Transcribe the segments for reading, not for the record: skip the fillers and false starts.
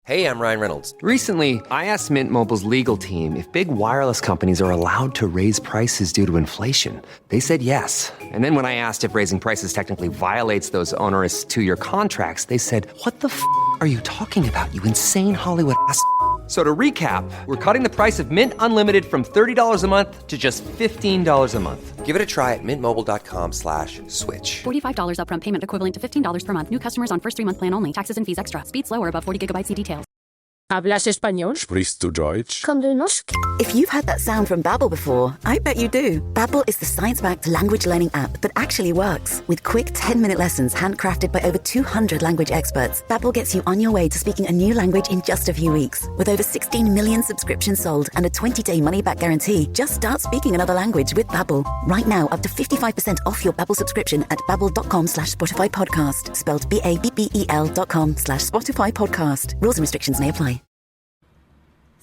Hey, I'm Ryan Reynolds. Recently, I asked Mint Mobile's legal team if big wireless companies are allowed to raise prices due to inflation. They said yes. And then when I asked if raising prices technically violates those onerous two-year contracts, they said, "What the f*** are you talking about, you insane Hollywood ass?" So to recap, we're cutting the price of Mint Unlimited from $30 a month to just $15 a month. Give it a try at mintmobile.com/switch. $45 upfront payment equivalent to $15 per month. New customers on first 3-month plan only. Taxes and fees extra. Speed slower above 40 gigabytes. See details. ¿Hablas español? Sprichst du Deutsch? Komm du norsk? If you've heard that sound from Babbel before, I bet you do. Babbel is the science-backed language learning app that actually works. With quick 10-minute lessons handcrafted by over 200 language experts, Babbel gets you on your way to speaking a new language in just a few weeks. With over 16 million subscriptions sold and a 20-day money-back guarantee, just start speaking another language with Babbel. Right now, up to 55% off your Babbel subscription at babbel.com/Spotify podcast. Spelled BABBEL.com/Spotify podcast. Rules and restrictions may apply.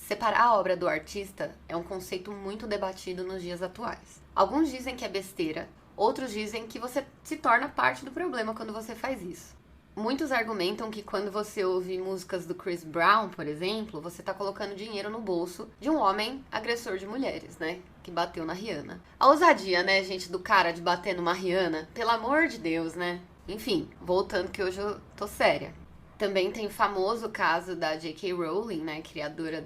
Separar a obra do artista é um conceito muito debatido nos dias atuais. Alguns dizem que é besteira, outros dizem que você se torna parte do problema quando você faz isso. Muitos argumentam que quando você ouve músicas do Chris Brown, por exemplo, você está colocando dinheiro no bolso de um homem agressor de mulheres, né? Que bateu na Rihanna. A ousadia, né, gente, do cara de bater numa Rihanna, pelo amor de Deus, né? Enfim, voltando que hoje eu tô séria. Também tem o famoso caso da J.K. Rowling, né, criadora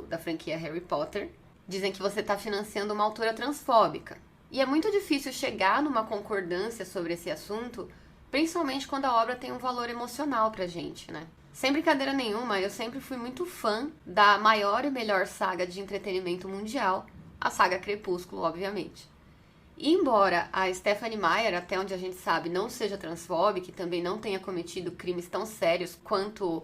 da franquia Harry Potter. Dizem que você está financiando uma autora transfóbica. E é muito difícil chegar numa concordância sobre esse assunto, principalmente quando a obra tem um valor emocional pra gente, né? Sem brincadeira nenhuma, eu sempre fui muito fã da maior e melhor saga de entretenimento mundial, a saga Crepúsculo, obviamente. E embora a Stephenie Meyer, até onde a gente sabe, não seja transfóbica e também não tenha cometido crimes tão sérios quanto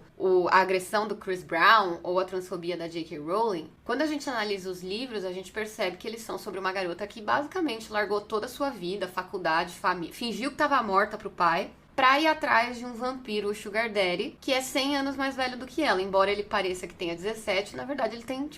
a agressão do Chris Brown ou a transfobia da J.K. Rowling, quando a gente analisa os livros, a gente percebe que eles são sobre uma garota que basicamente largou toda a sua vida, faculdade, família, fingiu que estava morta pro pai, pra ir atrás de um vampiro, o Sugar Daddy, que é 100 anos mais velho do que ela. Embora ele pareça que tenha 17, na verdade ele tem,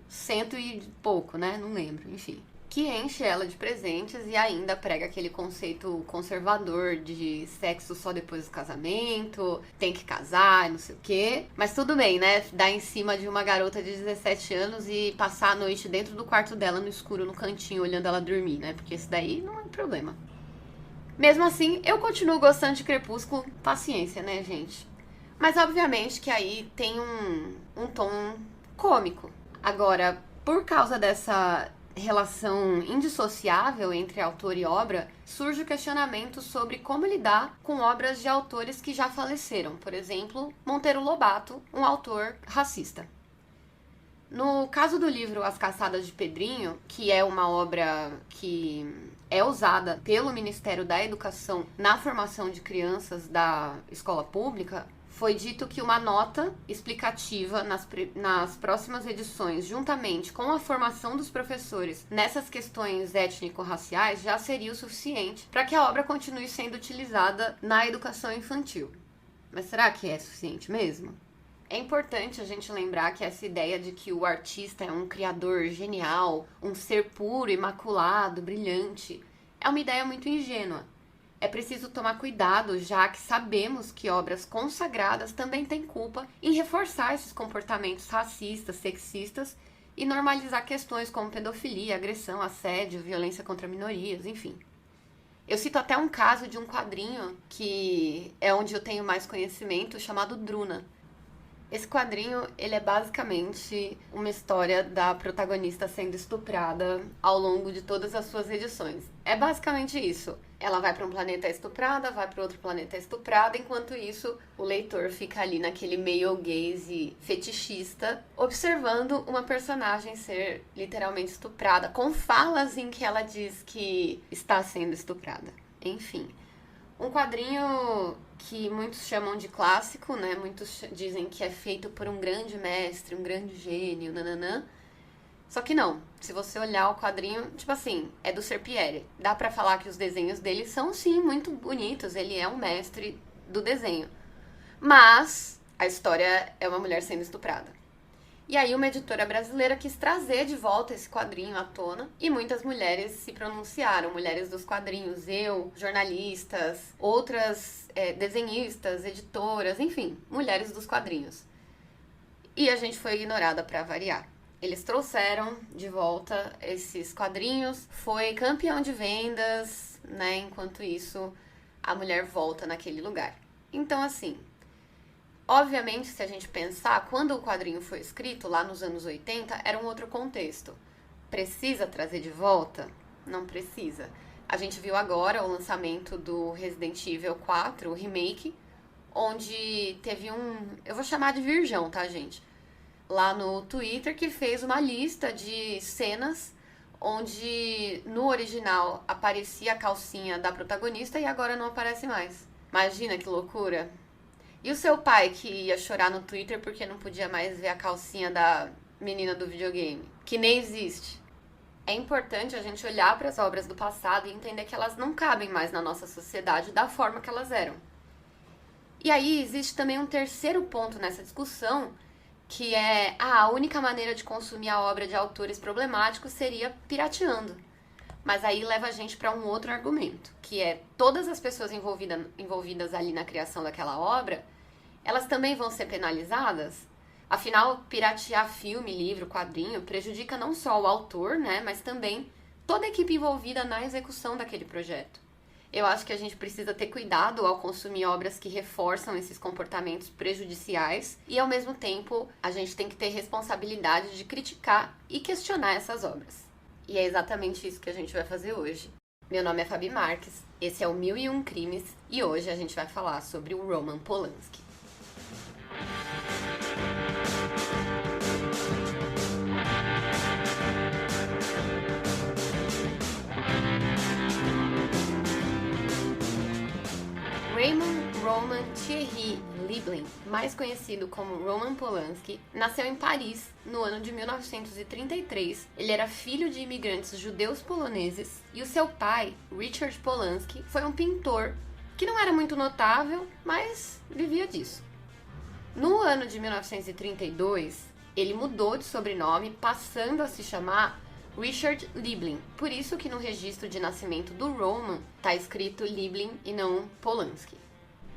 100 e pouco, né? Não lembro, enfim. Que enche ela de presentes e ainda prega aquele conceito conservador de sexo só depois do casamento, tem que casar, não sei o quê. Mas tudo bem, né? Dar em cima de uma garota de 17 anos e passar a noite dentro do quarto dela, no escuro, no cantinho, olhando ela dormir, né? Porque isso daí não é problema. Mesmo assim, eu continuo gostando de Crepúsculo. Paciência, né, gente? Mas obviamente que aí tem um tom cômico. Agora, por causa dessa relação indissociável entre autor e obra, surge o questionamento sobre como lidar com obras de autores que já faleceram. Por exemplo, Monteiro Lobato, um autor racista. No caso do livro As Caçadas de Pedrinho, que é uma obra que é usada pelo Ministério da Educação na formação de crianças da escola pública, foi dito que uma nota explicativa nas próximas edições, juntamente com a formação dos professores nessas questões étnico-raciais, já seria o suficiente para que a obra continue sendo utilizada na educação infantil. Mas será que é suficiente mesmo? É importante a gente lembrar que essa ideia de que o artista é um criador genial, um ser puro, imaculado, brilhante, é uma ideia muito ingênua. É preciso tomar cuidado, já que sabemos que obras consagradas também têm culpa em reforçar esses comportamentos racistas, sexistas e normalizar questões como pedofilia, agressão, assédio, violência contra minorias, enfim. Eu cito até um caso de um quadrinho que é onde eu tenho mais conhecimento, chamado Druna. Esse quadrinho, ele é basicamente uma história da protagonista sendo estuprada ao longo de todas as suas edições. É basicamente isso. Ela vai para um planeta estuprada, vai para outro planeta estuprada, enquanto isso o leitor fica ali naquele male gaze fetichista, observando uma personagem ser literalmente estuprada, com falas em que ela diz que está sendo estuprada. Enfim, um quadrinho que muitos chamam de clássico, né? Muitos dizem que é feito por um grande mestre, um grande gênio, nananã. Só que não, se você olhar o quadrinho, é do Serpieri. Dá pra falar que os desenhos dele são, sim, muito bonitos. Ele é um mestre do desenho. Mas a história é uma mulher sendo estuprada. E aí uma editora brasileira quis trazer de volta esse quadrinho à tona e muitas mulheres se pronunciaram, mulheres dos quadrinhos, eu, jornalistas, outras desenhistas, editoras, enfim, mulheres dos quadrinhos. E a gente foi ignorada para variar. Eles trouxeram de volta esses quadrinhos, foi campeão de vendas, né? Enquanto isso, a mulher volta naquele lugar. Então, assim, obviamente, se a gente pensar, quando o quadrinho foi escrito, lá nos anos 80, era um outro contexto. Precisa trazer de volta? Não precisa. A gente viu agora o lançamento do Resident Evil 4, o remake, onde teve eu vou chamar de virgão, tá, gente? Lá no Twitter, que fez uma lista de cenas onde no original aparecia a calcinha da protagonista e agora não aparece mais. Imagina que loucura! E o seu pai que ia chorar no Twitter porque não podia mais ver a calcinha da menina do videogame, que nem existe. É importante a gente olhar para as obras do passado e entender que elas não cabem mais na nossa sociedade da forma que elas eram. E aí existe também um terceiro ponto nessa discussão, que é a única maneira de consumir a obra de autores problemáticos seria pirateando. Mas aí leva a gente para um outro argumento, que é todas as pessoas envolvidas ali na criação daquela obra, elas também vão ser penalizadas? Afinal, piratear filme, livro, quadrinho prejudica não só o autor, né, mas também toda a equipe envolvida na execução daquele projeto. Eu acho que a gente precisa ter cuidado ao consumir obras que reforçam esses comportamentos prejudiciais e, ao mesmo tempo, a gente tem que ter responsabilidade de criticar e questionar essas obras. E é exatamente isso que a gente vai fazer hoje. Meu nome é Fabi Marques, esse é o 1001 Crimes e hoje a gente vai falar sobre o Roman Polanski. Raymond Roman Thierry Liebling, mais conhecido como Roman Polanski, nasceu em Paris no ano de 1933. Ele era filho de imigrantes judeus poloneses e o seu pai, Richard Polanski, foi um pintor que não era muito notável, mas vivia disso. No ano de 1932, ele mudou de sobrenome, passando a se chamar Richard Liebling. Por isso que no registro de nascimento do Roman está escrito Liebling e não Polanski.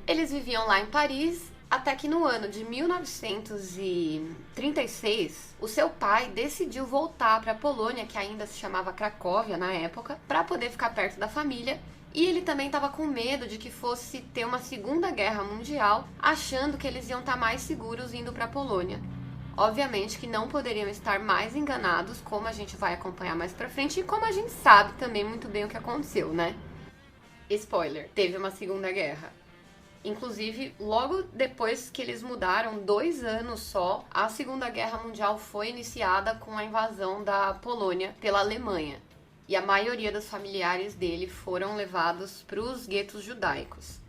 Eles viviam lá em Paris até que no ano de 1936, o seu pai decidiu voltar para a Polônia, que ainda se chamava Cracóvia na época, para poder ficar perto da família. E ele também estava com medo de que fosse ter uma Segunda Guerra Mundial, achando que eles iam estar mais seguros indo para a Polônia. Obviamente que não poderiam estar mais enganados, como a gente vai acompanhar mais pra frente, e como a gente sabe também muito bem o que aconteceu, né? Spoiler, teve uma Segunda Guerra. Inclusive, logo depois que eles mudaram, 2 anos só, a Segunda Guerra Mundial foi iniciada com a invasão da Polônia pela Alemanha. E a maioria dos familiares dele foram levados para os guetos judaicos.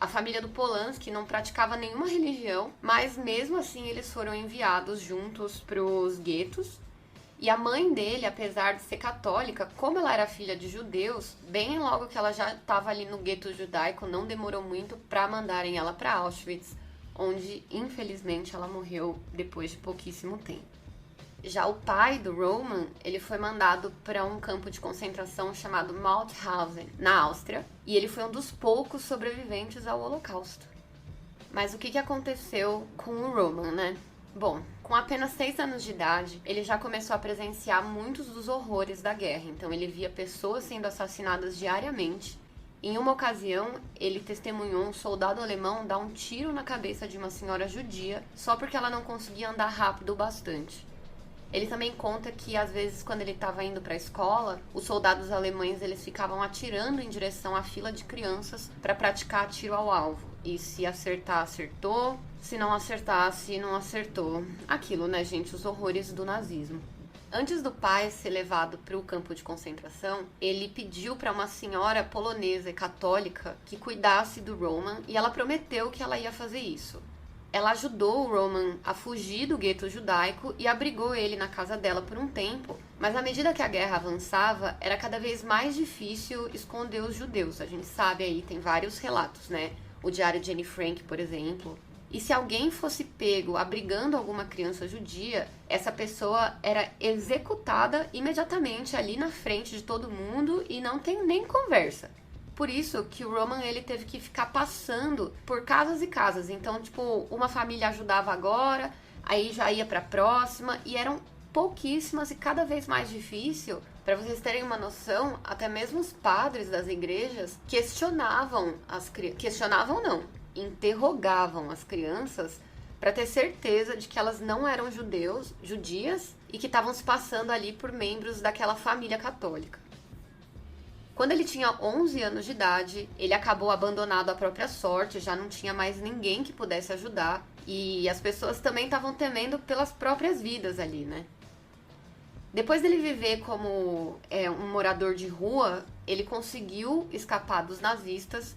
A família do Polanski não praticava nenhuma religião, mas mesmo assim eles foram enviados juntos para os guetos. E a mãe dele, apesar de ser católica, como ela era filha de judeus, bem logo que ela já estava ali no gueto judaico, não demorou muito para mandarem ela para Auschwitz, onde infelizmente ela morreu depois de pouquíssimo tempo. Já o pai do Roman, ele foi mandado para um campo de concentração chamado Mauthausen, na Áustria, e ele foi um dos poucos sobreviventes ao Holocausto. Mas o que aconteceu com o Roman, né? Bom, com apenas 6 anos de idade, ele já começou a presenciar muitos dos horrores da guerra. Então ele via pessoas sendo assassinadas diariamente. Em uma ocasião, ele testemunhou um soldado alemão dar um tiro na cabeça de uma senhora judia só porque ela não conseguia andar rápido o bastante. Ele também conta que, às vezes, quando ele estava indo para a escola, os soldados alemães eles ficavam atirando em direção à fila de crianças para praticar tiro ao alvo. E se acertar, acertou. Se não acertasse, não acertou. Aquilo, né, gente? Os horrores do nazismo. Antes do pai ser levado para o campo de concentração, ele pediu para uma senhora polonesa e católica que cuidasse do Roman e ela prometeu que ela ia fazer isso. Ela ajudou o Roman a fugir do gueto judaico e abrigou ele na casa dela por um tempo, mas à medida que a guerra avançava, era cada vez mais difícil esconder os judeus. A gente sabe aí, tem vários relatos, né? O diário de Anne Frank, por exemplo. E se alguém fosse pego abrigando alguma criança judia, essa pessoa era executada imediatamente ali na frente de todo mundo e não tem nem conversa. Por isso que o Roman ele teve que ficar passando por casas e casas. Então, tipo, uma família ajudava agora, aí já ia para a próxima, e eram pouquíssimas e cada vez mais difícil. Para vocês terem uma noção, até mesmo os padres das igrejas interrogavam as crianças para ter certeza de que elas não eram judias, e que estavam se passando ali por membros daquela família católica. Quando ele tinha 11 anos de idade, ele acabou abandonado à própria sorte, já não tinha mais ninguém que pudesse ajudar, e as pessoas também estavam temendo pelas próprias vidas ali, né? Depois dele viver como um morador de rua, ele conseguiu escapar dos nazistas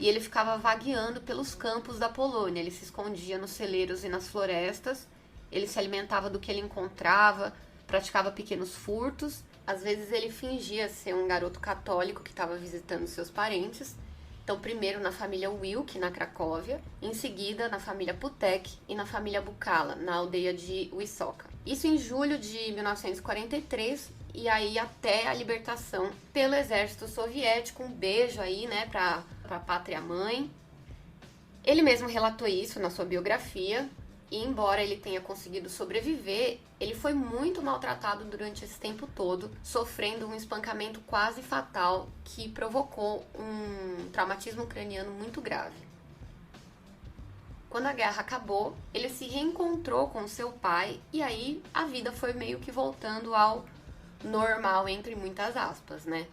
e ele ficava vagueando pelos campos da Polônia. Ele se escondia nos celeiros e nas florestas, ele se alimentava do que ele encontrava, praticava pequenos furtos. Às vezes ele fingia ser um garoto católico que estava visitando seus parentes. Então, primeiro na família Wilk, na Cracóvia, em seguida na família Putek e na família Bukala, na aldeia de Wysoka. Isso em julho de 1943, e aí até a libertação pelo exército soviético. Um beijo aí, né, pra pátria mãe. Ele mesmo relatou isso na sua biografia, e embora ele tenha conseguido sobreviver, ele foi muito maltratado durante esse tempo todo, sofrendo um espancamento quase fatal que provocou um traumatismo craniano muito grave. Quando a guerra acabou, ele se reencontrou com seu pai, e aí a vida foi meio que voltando ao normal, entre muitas aspas, né?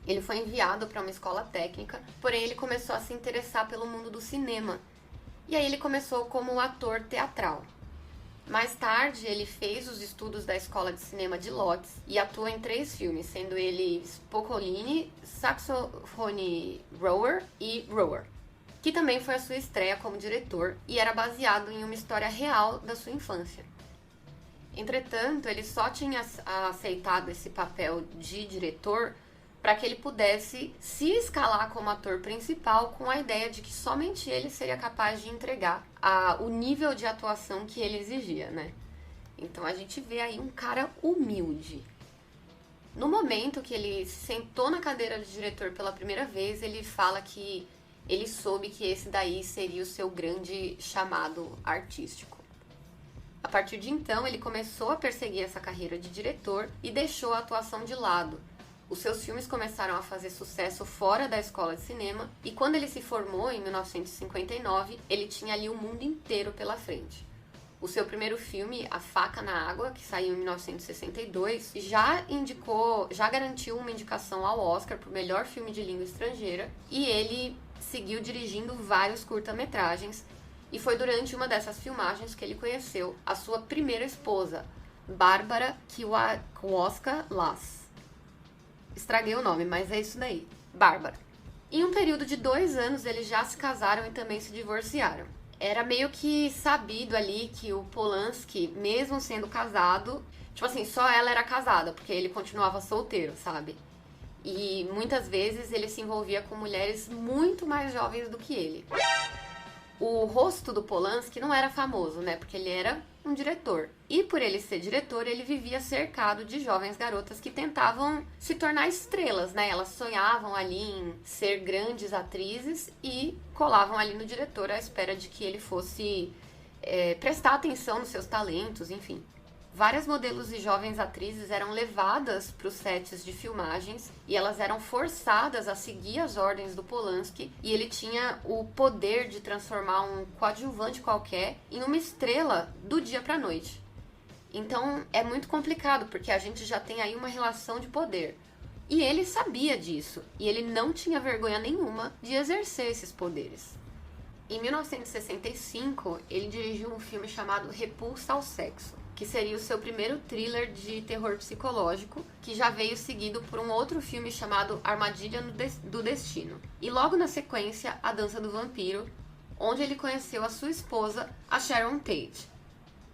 Ele foi enviado para uma escola técnica, porém ele começou a se interessar pelo mundo do cinema. E aí ele começou como ator teatral. Mais tarde, ele fez os estudos da Escola de Cinema de Lodz e atuou em 3 filmes, sendo ele Spokoliny, Saxophone Rower e Rower, que também foi a sua estreia como diretor e era baseado em uma história real da sua infância. Entretanto, ele só tinha aceitado esse papel de diretor para que ele pudesse se escalar como ator principal, com a ideia de que somente ele seria capaz de entregar o nível de atuação que ele exigia, né? Então a gente vê aí um cara humilde. No momento que ele se sentou na cadeira de diretor pela primeira vez, ele fala que ele soube que esse daí seria o seu grande chamado artístico. A partir de então, ele começou a perseguir essa carreira de diretor e deixou a atuação de lado. Os seus filmes começaram a fazer sucesso fora da escola de cinema, e quando ele se formou, em 1959, ele tinha ali o mundo inteiro pela frente. O seu primeiro filme, A Faca na Água, que saiu em 1962, já garantiu uma indicação ao Oscar por melhor filme de língua estrangeira, e ele seguiu dirigindo vários curta-metragens, e foi durante uma dessas filmagens que ele conheceu a sua primeira esposa, Bárbara Kowalska-Las. Estraguei o nome, mas é isso daí, Bárbara. Em um período de 2 anos, eles já se casaram e também se divorciaram. Era meio que sabido ali que o Polanski, mesmo sendo casado, tipo assim, só ela era casada, porque ele continuava solteiro, sabe? E muitas vezes ele se envolvia com mulheres muito mais jovens do que ele. O rosto do Polanski não era famoso, né? Porque ele era um diretor. E por ele ser diretor, ele vivia cercado de jovens garotas que tentavam se tornar estrelas, né? Elas sonhavam ali em ser grandes atrizes e colavam ali no diretor à espera de que ele fosse prestar atenção nos seus talentos, enfim. Várias modelos e jovens atrizes eram levadas para os sets de filmagens e elas eram forçadas a seguir as ordens do Polanski, e ele tinha o poder de transformar um coadjuvante qualquer em uma estrela do dia para a noite. Então é muito complicado, porque a gente já tem aí uma relação de poder. E ele sabia disso, e ele não tinha vergonha nenhuma de exercer esses poderes. Em 1965, ele dirigiu um filme chamado Repulsa ao Sexo, que seria o seu primeiro thriller de terror psicológico, que já veio seguido por um outro filme chamado Armadilha do Destino. E logo na sequência, A Dança do Vampiro, onde ele conheceu a sua esposa, a Sharon Tate.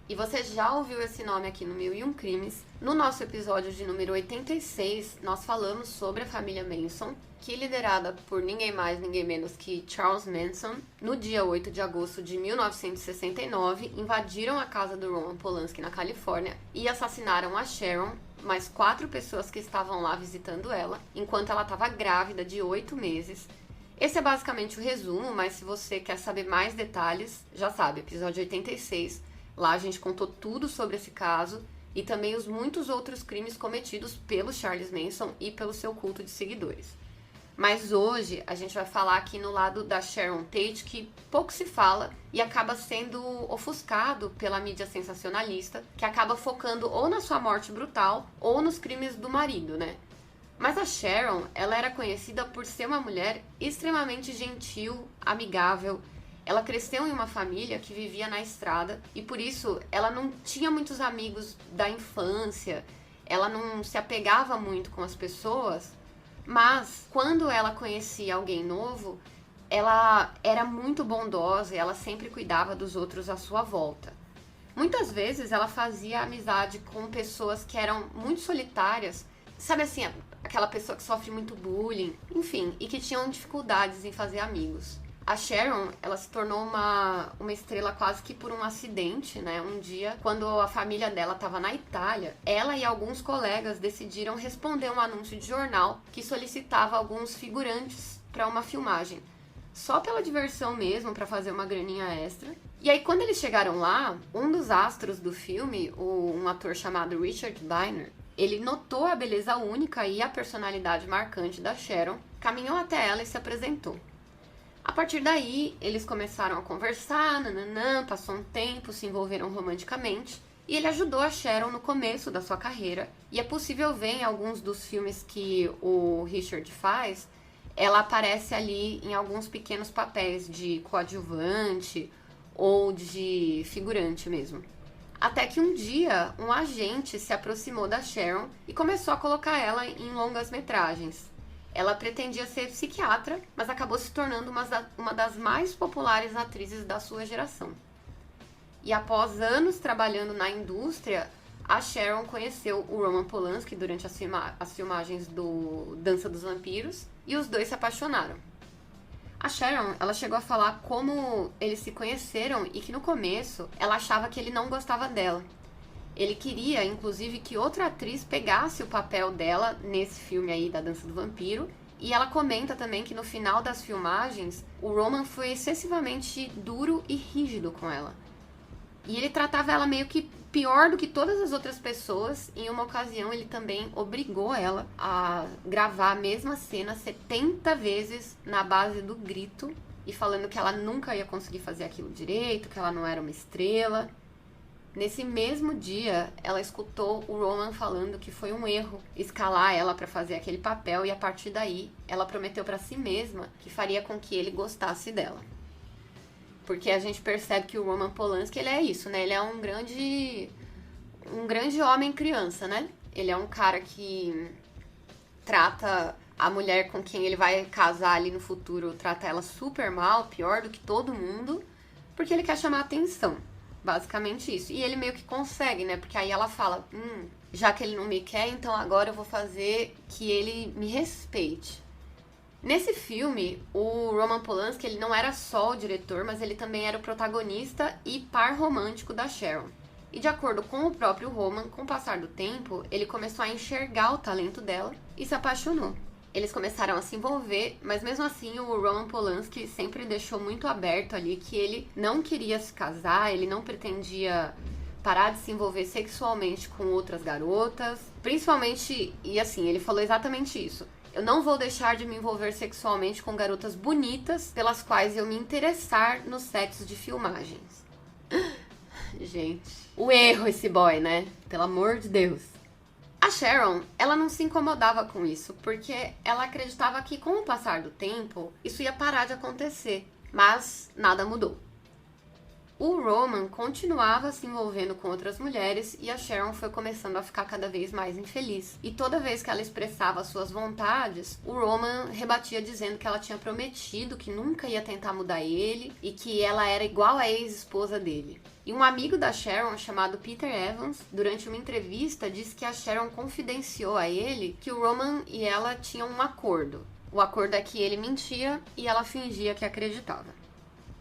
E você já ouviu esse nome aqui no 1001 Crimes. No nosso episódio de número 86, nós falamos sobre a família Manson, que liderada por ninguém mais, ninguém menos que Charles Manson, no dia 8 de agosto de 1969, invadiram a casa do Roman Polanski na Califórnia e assassinaram a Sharon, mais 4 pessoas que estavam lá visitando ela, enquanto ela estava grávida de 8 meses. Esse é basicamente o resumo, mas se você quer saber mais detalhes, já sabe, episódio 86, Lá a gente contou tudo sobre esse caso e também os muitos outros crimes cometidos pelo Charles Manson e pelo seu culto de seguidores. Mas hoje a gente vai falar aqui no lado da Sharon Tate, que pouco se fala e acaba sendo ofuscado pela mídia sensacionalista, que acaba focando ou na sua morte brutal ou nos crimes do marido, né? Mas a Sharon, ela era conhecida por ser uma mulher extremamente gentil, amigável. Ela cresceu em uma família que vivia na estrada e por isso ela não tinha muitos amigos da infância, ela não se apegava muito com as pessoas. Mas, quando ela conhecia alguém novo, ela era muito bondosa e ela sempre cuidava dos outros à sua volta. Muitas vezes ela fazia amizade com pessoas que eram muito solitárias, sabe assim, aquela pessoa que sofre muito bullying, enfim, e que tinham dificuldades em fazer amigos. A Sharon, ela se tornou uma estrela quase que por um acidente, né? Um dia, quando a família dela estava na Itália, ela e alguns colegas decidiram responder um anúncio de jornal que solicitava alguns figurantes para uma filmagem. Só pela diversão mesmo, para fazer uma graninha extra. E aí, quando eles chegaram lá, um dos astros do filme, um ator chamado Richard Biner, ele notou a beleza única e a personalidade marcante da Sharon, caminhou até ela e se apresentou. A partir daí, eles começaram a conversar, passou um tempo, se envolveram romanticamente, e ele ajudou a Sharon no começo da sua carreira, e é possível ver em alguns dos filmes que o Richard faz, ela aparece ali em alguns pequenos papéis de coadjuvante ou de figurante mesmo. Até que um dia, um agente se aproximou da Sharon e começou a colocar ela em longas metragens. Ela pretendia ser psiquiatra, mas acabou se tornando uma das mais populares atrizes da sua geração. E após anos trabalhando na indústria, a Sharon conheceu o Roman Polanski durante as filmagens do Dança dos Vampiros e os dois se apaixonaram. A Sharon, ela chegou a falar como eles se conheceram e que no começo ela achava que ele não gostava dela. Ele queria, inclusive, que outra atriz pegasse o papel dela nesse filme aí da Dança do Vampiro. E ela comenta também que no final das filmagens, o Roman foi excessivamente duro e rígido com ela. E ele tratava ela meio que pior do que todas as outras pessoas. Em uma ocasião, ele também obrigou ela a gravar a mesma cena 70 vezes na base do grito. E falando que ela nunca ia conseguir fazer aquilo direito, que ela não era uma estrela. Nesse mesmo dia, ela escutou o Roman falando que foi um erro escalar ela para fazer aquele papel e a partir daí ela prometeu para si mesma que faria com que ele gostasse dela. Porque a gente percebe que o Roman Polanski, ele é isso, né? Ele é um grande homem criança, né? Ele é um cara que trata a mulher com quem ele vai casar ali no futuro, trata ela super mal, pior do que todo mundo, porque ele quer chamar atenção. Basicamente isso. E ele meio que consegue, né? Porque aí ela fala, já que ele não me quer, então agora eu vou fazer que ele me respeite. Nesse filme, o Roman Polanski, ele não era só o diretor, mas ele também era o protagonista e par romântico da Sharon. E de acordo com o próprio Roman, com o passar do tempo, ele começou a enxergar o talento dela e se apaixonou. Eles começaram a se envolver, mas mesmo assim o Roman Polanski sempre deixou muito aberto ali que ele não queria se casar, ele não pretendia parar de se envolver sexualmente com outras garotas, principalmente, e assim, ele falou exatamente isso. Eu não vou deixar de me envolver sexualmente com garotas bonitas pelas quais eu me interessar nos sets de filmagens. Gente, o erro esse boy, né? Pelo amor de Deus. A Sharon, ela não se incomodava com isso, porque ela acreditava que com o passar do tempo, isso ia parar de acontecer, mas nada mudou. O Roman continuava se envolvendo com outras mulheres e a Sharon foi começando a ficar cada vez mais infeliz. E toda vez que ela expressava suas vontades, o Roman rebatia dizendo que ela tinha prometido que nunca ia tentar mudar ele e que ela era igual à ex-esposa dele. E um amigo da Sharon, chamado Peter Evans, durante uma entrevista, disse que a Sharon confidenciou a ele que o Roman e ela tinham um acordo. O acordo é que ele mentia e ela fingia que acreditava.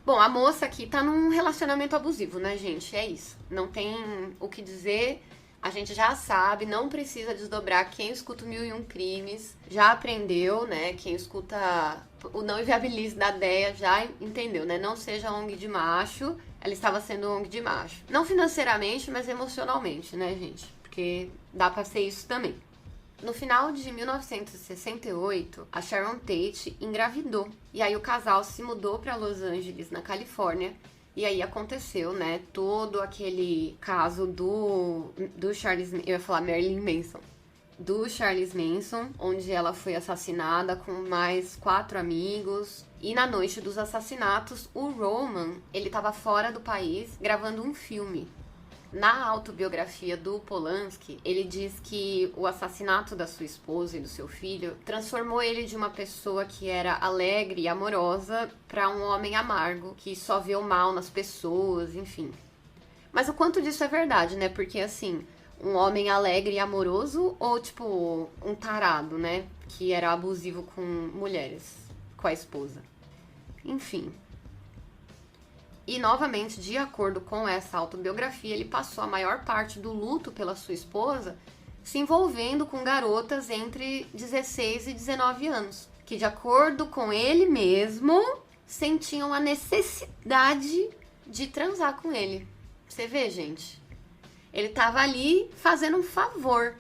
Bom, a moça aqui tá num relacionamento abusivo, né, gente? É isso. Não tem o que dizer, a gente já sabe, não precisa desdobrar. Quem escuta o 1001 Crimes já aprendeu, né? Quem escuta o Não Inviabilize da Deia já entendeu, né? Não seja ONG de macho. ela estava sendo ONG de macho. Não financeiramente, mas emocionalmente, né, gente? Porque dá pra ser isso também. No final de 1968, a Sharon Tate engravidou. E aí o casal se mudou para Los Angeles, na Califórnia. E aí aconteceu, né, todo aquele caso do Charles... Eu ia falar Marilyn Manson. Do Charles Manson, onde ela foi assassinada com mais 4 amigos. E na noite dos assassinatos, o Roman, ele estava fora do país gravando um filme. Na autobiografia do Polanski, ele diz que o assassinato da sua esposa e do seu filho transformou ele de uma pessoa que era alegre e amorosa para um homem amargo, que só vê o mal nas pessoas, enfim. Mas o quanto disso é verdade, né? Porque, assim, um homem alegre e amoroso ou, tipo, um tarado, né? Que era abusivo com mulheres, com a esposa. Enfim. E, novamente, de acordo com essa autobiografia, ele passou a maior parte do luto pela sua esposa se envolvendo com garotas entre 16 e 19 anos, que, de acordo com ele mesmo, sentiam a necessidade de transar com ele. Você vê, gente? Ele tava ali fazendo um favor.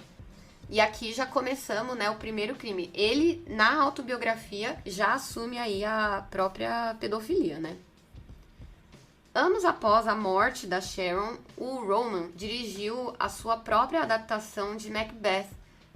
E aqui já começamos, né, o primeiro crime. Ele, na autobiografia, já assume aí a própria pedofilia, né? Anos após a morte da Sharon, o Roman dirigiu a sua própria adaptação de Macbeth,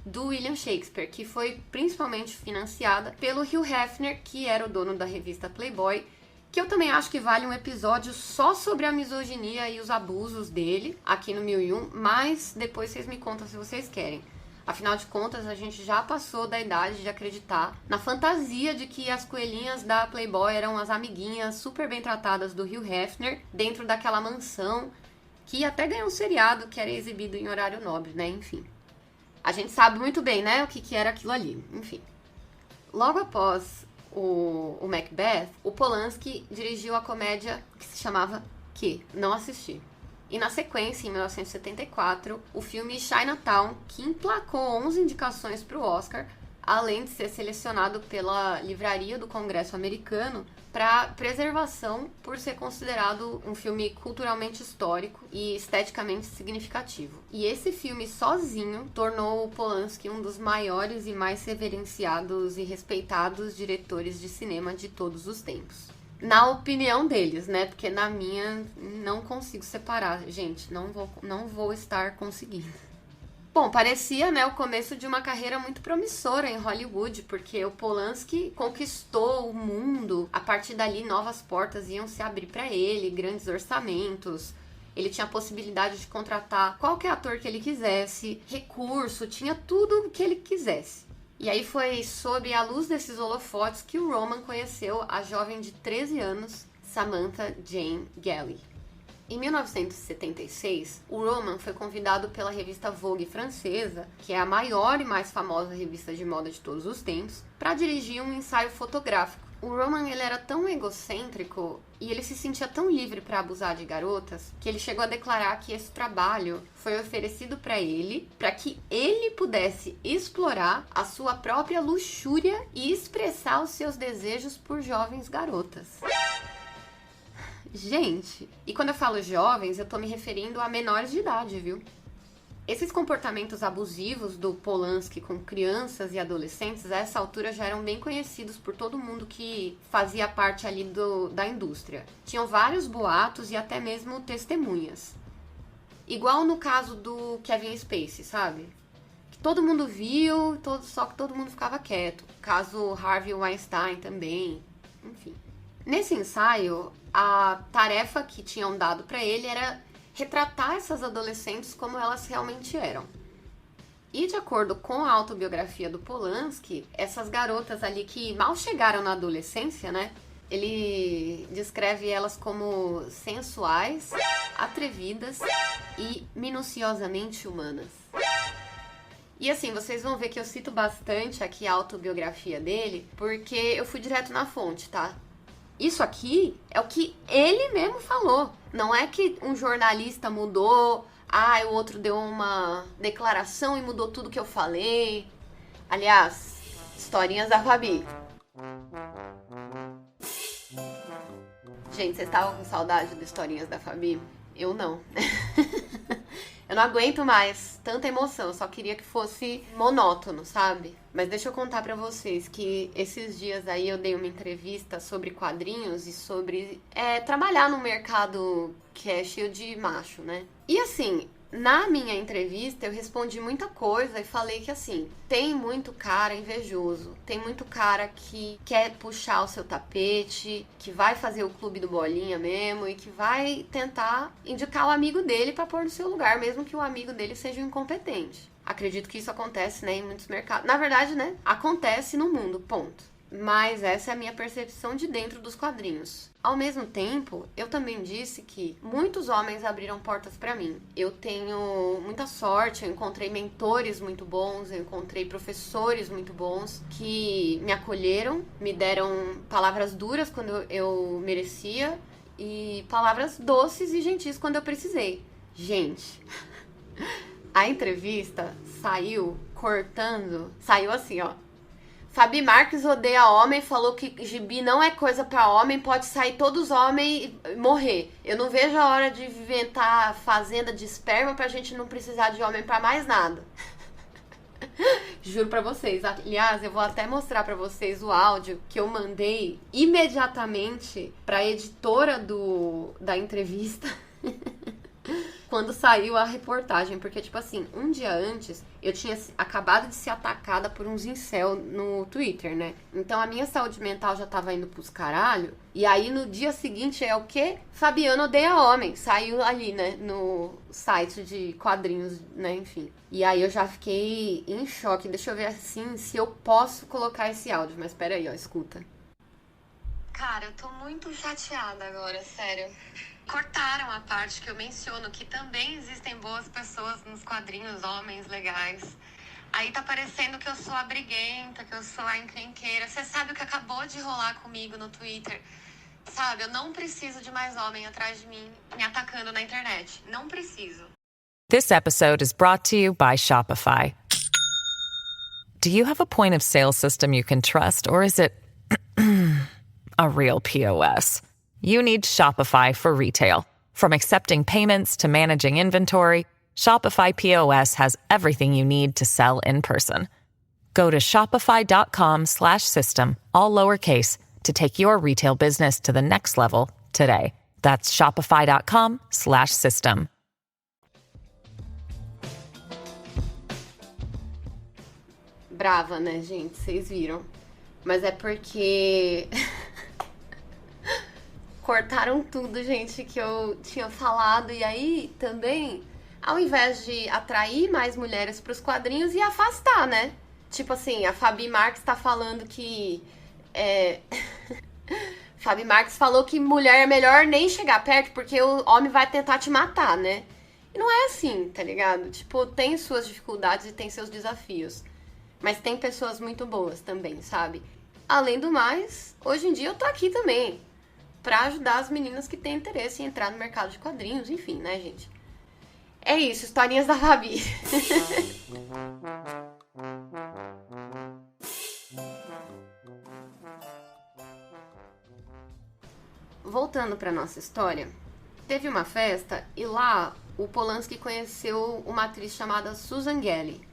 do William Shakespeare, que foi principalmente financiada pelo Hugh Hefner, que era o dono da revista Playboy, que eu também acho que vale um episódio só sobre a misoginia e os abusos dele, aqui no 1001, mas depois vocês me contam se vocês querem. Afinal de contas, a gente já passou da idade de acreditar na fantasia de que as coelhinhas da Playboy eram as amiguinhas super bem tratadas do Hugh Hefner dentro daquela mansão, que até ganhou um seriado que era exibido em horário nobre, né? Enfim. A gente sabe muito bem, né, o que era aquilo ali. Enfim. Logo após o Macbeth, o Polanski dirigiu a comédia que se chamava Que? Não assisti. E na sequência, em 1974, o filme Chinatown, que emplacou 11 indicações para o Oscar, além de ser selecionado pela Livraria do Congresso Americano para preservação por ser considerado um filme culturalmente histórico e esteticamente significativo. E esse filme sozinho tornou o Polanski um dos maiores e mais reverenciados e respeitados diretores de cinema de todos os tempos. Na opinião deles, né? Porque na minha não consigo separar. Gente, não vou estar conseguindo. Bom, parecia, né, o começo de uma carreira muito promissora em Hollywood, porque o Polanski conquistou o mundo. A partir dali, novas portas iam se abrir para ele, grandes orçamentos. Ele tinha a possibilidade de contratar qualquer ator que ele quisesse, recurso, tinha tudo o que ele quisesse. E aí foi sob a luz desses holofotes que o Roman conheceu a jovem de 13 anos, Samantha Jane Galley. Em 1976, o Roman foi convidado pela revista Vogue francesa, que é a maior e mais famosa revista de moda de todos os tempos, para dirigir um ensaio fotográfico. O Roman, ele era tão egocêntrico e ele se sentia tão livre para abusar de garotas que ele chegou a declarar que esse trabalho foi oferecido para ele para que ele pudesse explorar a sua própria luxúria e expressar os seus desejos por jovens garotas. Gente, e quando eu falo jovens, eu tô me referindo a menores de idade, viu? Esses comportamentos abusivos do Polanski com crianças e adolescentes, a essa altura já eram bem conhecidos por todo mundo que fazia parte ali da indústria. Tinham vários boatos e até mesmo testemunhas. Igual no caso do Kevin Spacey, sabe? Que todo mundo viu, só que todo mundo ficava quieto. Caso Harvey Weinstein também, enfim. Nesse ensaio, a tarefa que tinham dado para ele era retratar essas adolescentes como elas realmente eram. E de acordo com a autobiografia do Polanski, essas garotas ali que mal chegaram na adolescência, né? Ele descreve elas como sensuais, atrevidas e minuciosamente humanas. E assim, vocês vão ver que eu cito bastante aqui a autobiografia dele, porque eu fui direto na fonte, tá? Isso aqui é o que ele mesmo falou. Não é que um jornalista mudou, o outro deu uma declaração e mudou tudo que eu falei. Aliás, historinhas da Fabi. Gente, vocês estavam com saudade do Historinhas da Fabi? Eu não. Eu não aguento mais tanta emoção, eu só queria que fosse monótono, sabe? Mas deixa eu contar pra vocês que esses dias aí eu dei uma entrevista sobre quadrinhos e sobre trabalhar num mercado que é cheio de macho, né? E assim, na minha entrevista eu respondi muita coisa e falei que assim, tem muito cara invejoso, tem muito cara que quer puxar o seu tapete, que vai fazer o clube do bolinha mesmo e que vai tentar indicar o amigo dele pra pôr no seu lugar, mesmo que o amigo dele seja um incompetente. Acredito que isso acontece, né, em muitos mercados. Na verdade, né, acontece no mundo, ponto. Mas essa é a minha percepção de dentro dos quadrinhos. Ao mesmo tempo, eu também disse que muitos homens abriram portas pra mim. Eu tenho muita sorte, eu encontrei mentores muito bons, eu encontrei professores muito bons que me acolheram, me deram palavras duras quando eu merecia e palavras doces e gentis quando eu precisei. Gente, a entrevista saiu assim, ó. Fabi Marques odeia homem, falou que gibi não é coisa pra homem, pode sair todos homens e morrer. Eu não vejo a hora de inventar fazenda de esperma pra gente não precisar de homem pra mais nada. Juro pra vocês. Aliás, eu vou até mostrar pra vocês o áudio que eu mandei imediatamente pra editora da entrevista. Quando saiu a reportagem, porque, tipo assim, um dia antes, eu tinha acabado de ser atacada por uns incel no Twitter, né? Então, a minha saúde mental já tava indo pros caralho. E aí, no dia seguinte, é o quê? Fabiano odeia homem. Saiu ali, né? No site de quadrinhos, né? Enfim. E aí, eu já fiquei em choque. Deixa eu ver, assim, se eu posso colocar esse áudio. Mas pera aí, ó, escuta. Cara, eu tô muito chateada agora, sério. Cortaram a parte que eu menciono que também existem boas pessoas nos quadrinhos, homens legais. Aí tá parecendo que eu sou a briguenta, que eu sou a encrenqueira. Você sabe o que acabou de rolar comigo no Twitter? Sabe, eu não preciso de mais homem atrás de mim me atacando na internet. Não preciso. This episode is brought to you by Shopify. Do you have a point of sale system you can trust, or is it a real POS? You need Shopify for retail. From accepting payments to managing inventory, Shopify POS has everything you need to sell in person. Go to shopify.com/system, all lowercase, to take your retail business to the next level today. That's shopify.com/system. Brava, né, gente? Vocês viram. Mas é porque... cortaram tudo, gente, que eu tinha falado. E aí, também, ao invés de atrair mais mulheres pros quadrinhos, ia afastar, né? Tipo assim, a Fabi Marques tá falando que... Fabi Marques falou que mulher é melhor nem chegar perto, porque o homem vai tentar te matar, né? E não é assim, tá ligado? Tipo, tem suas dificuldades e tem seus desafios. Mas tem pessoas muito boas também, sabe? Além do mais, hoje em dia eu tô aqui também pra ajudar as meninas que têm interesse em entrar no mercado de quadrinhos, enfim, né, gente? É isso, historinhas da Fabi. Voltando pra nossa história, teve uma festa e lá o Polanski conheceu uma atriz chamada Susan Gelly.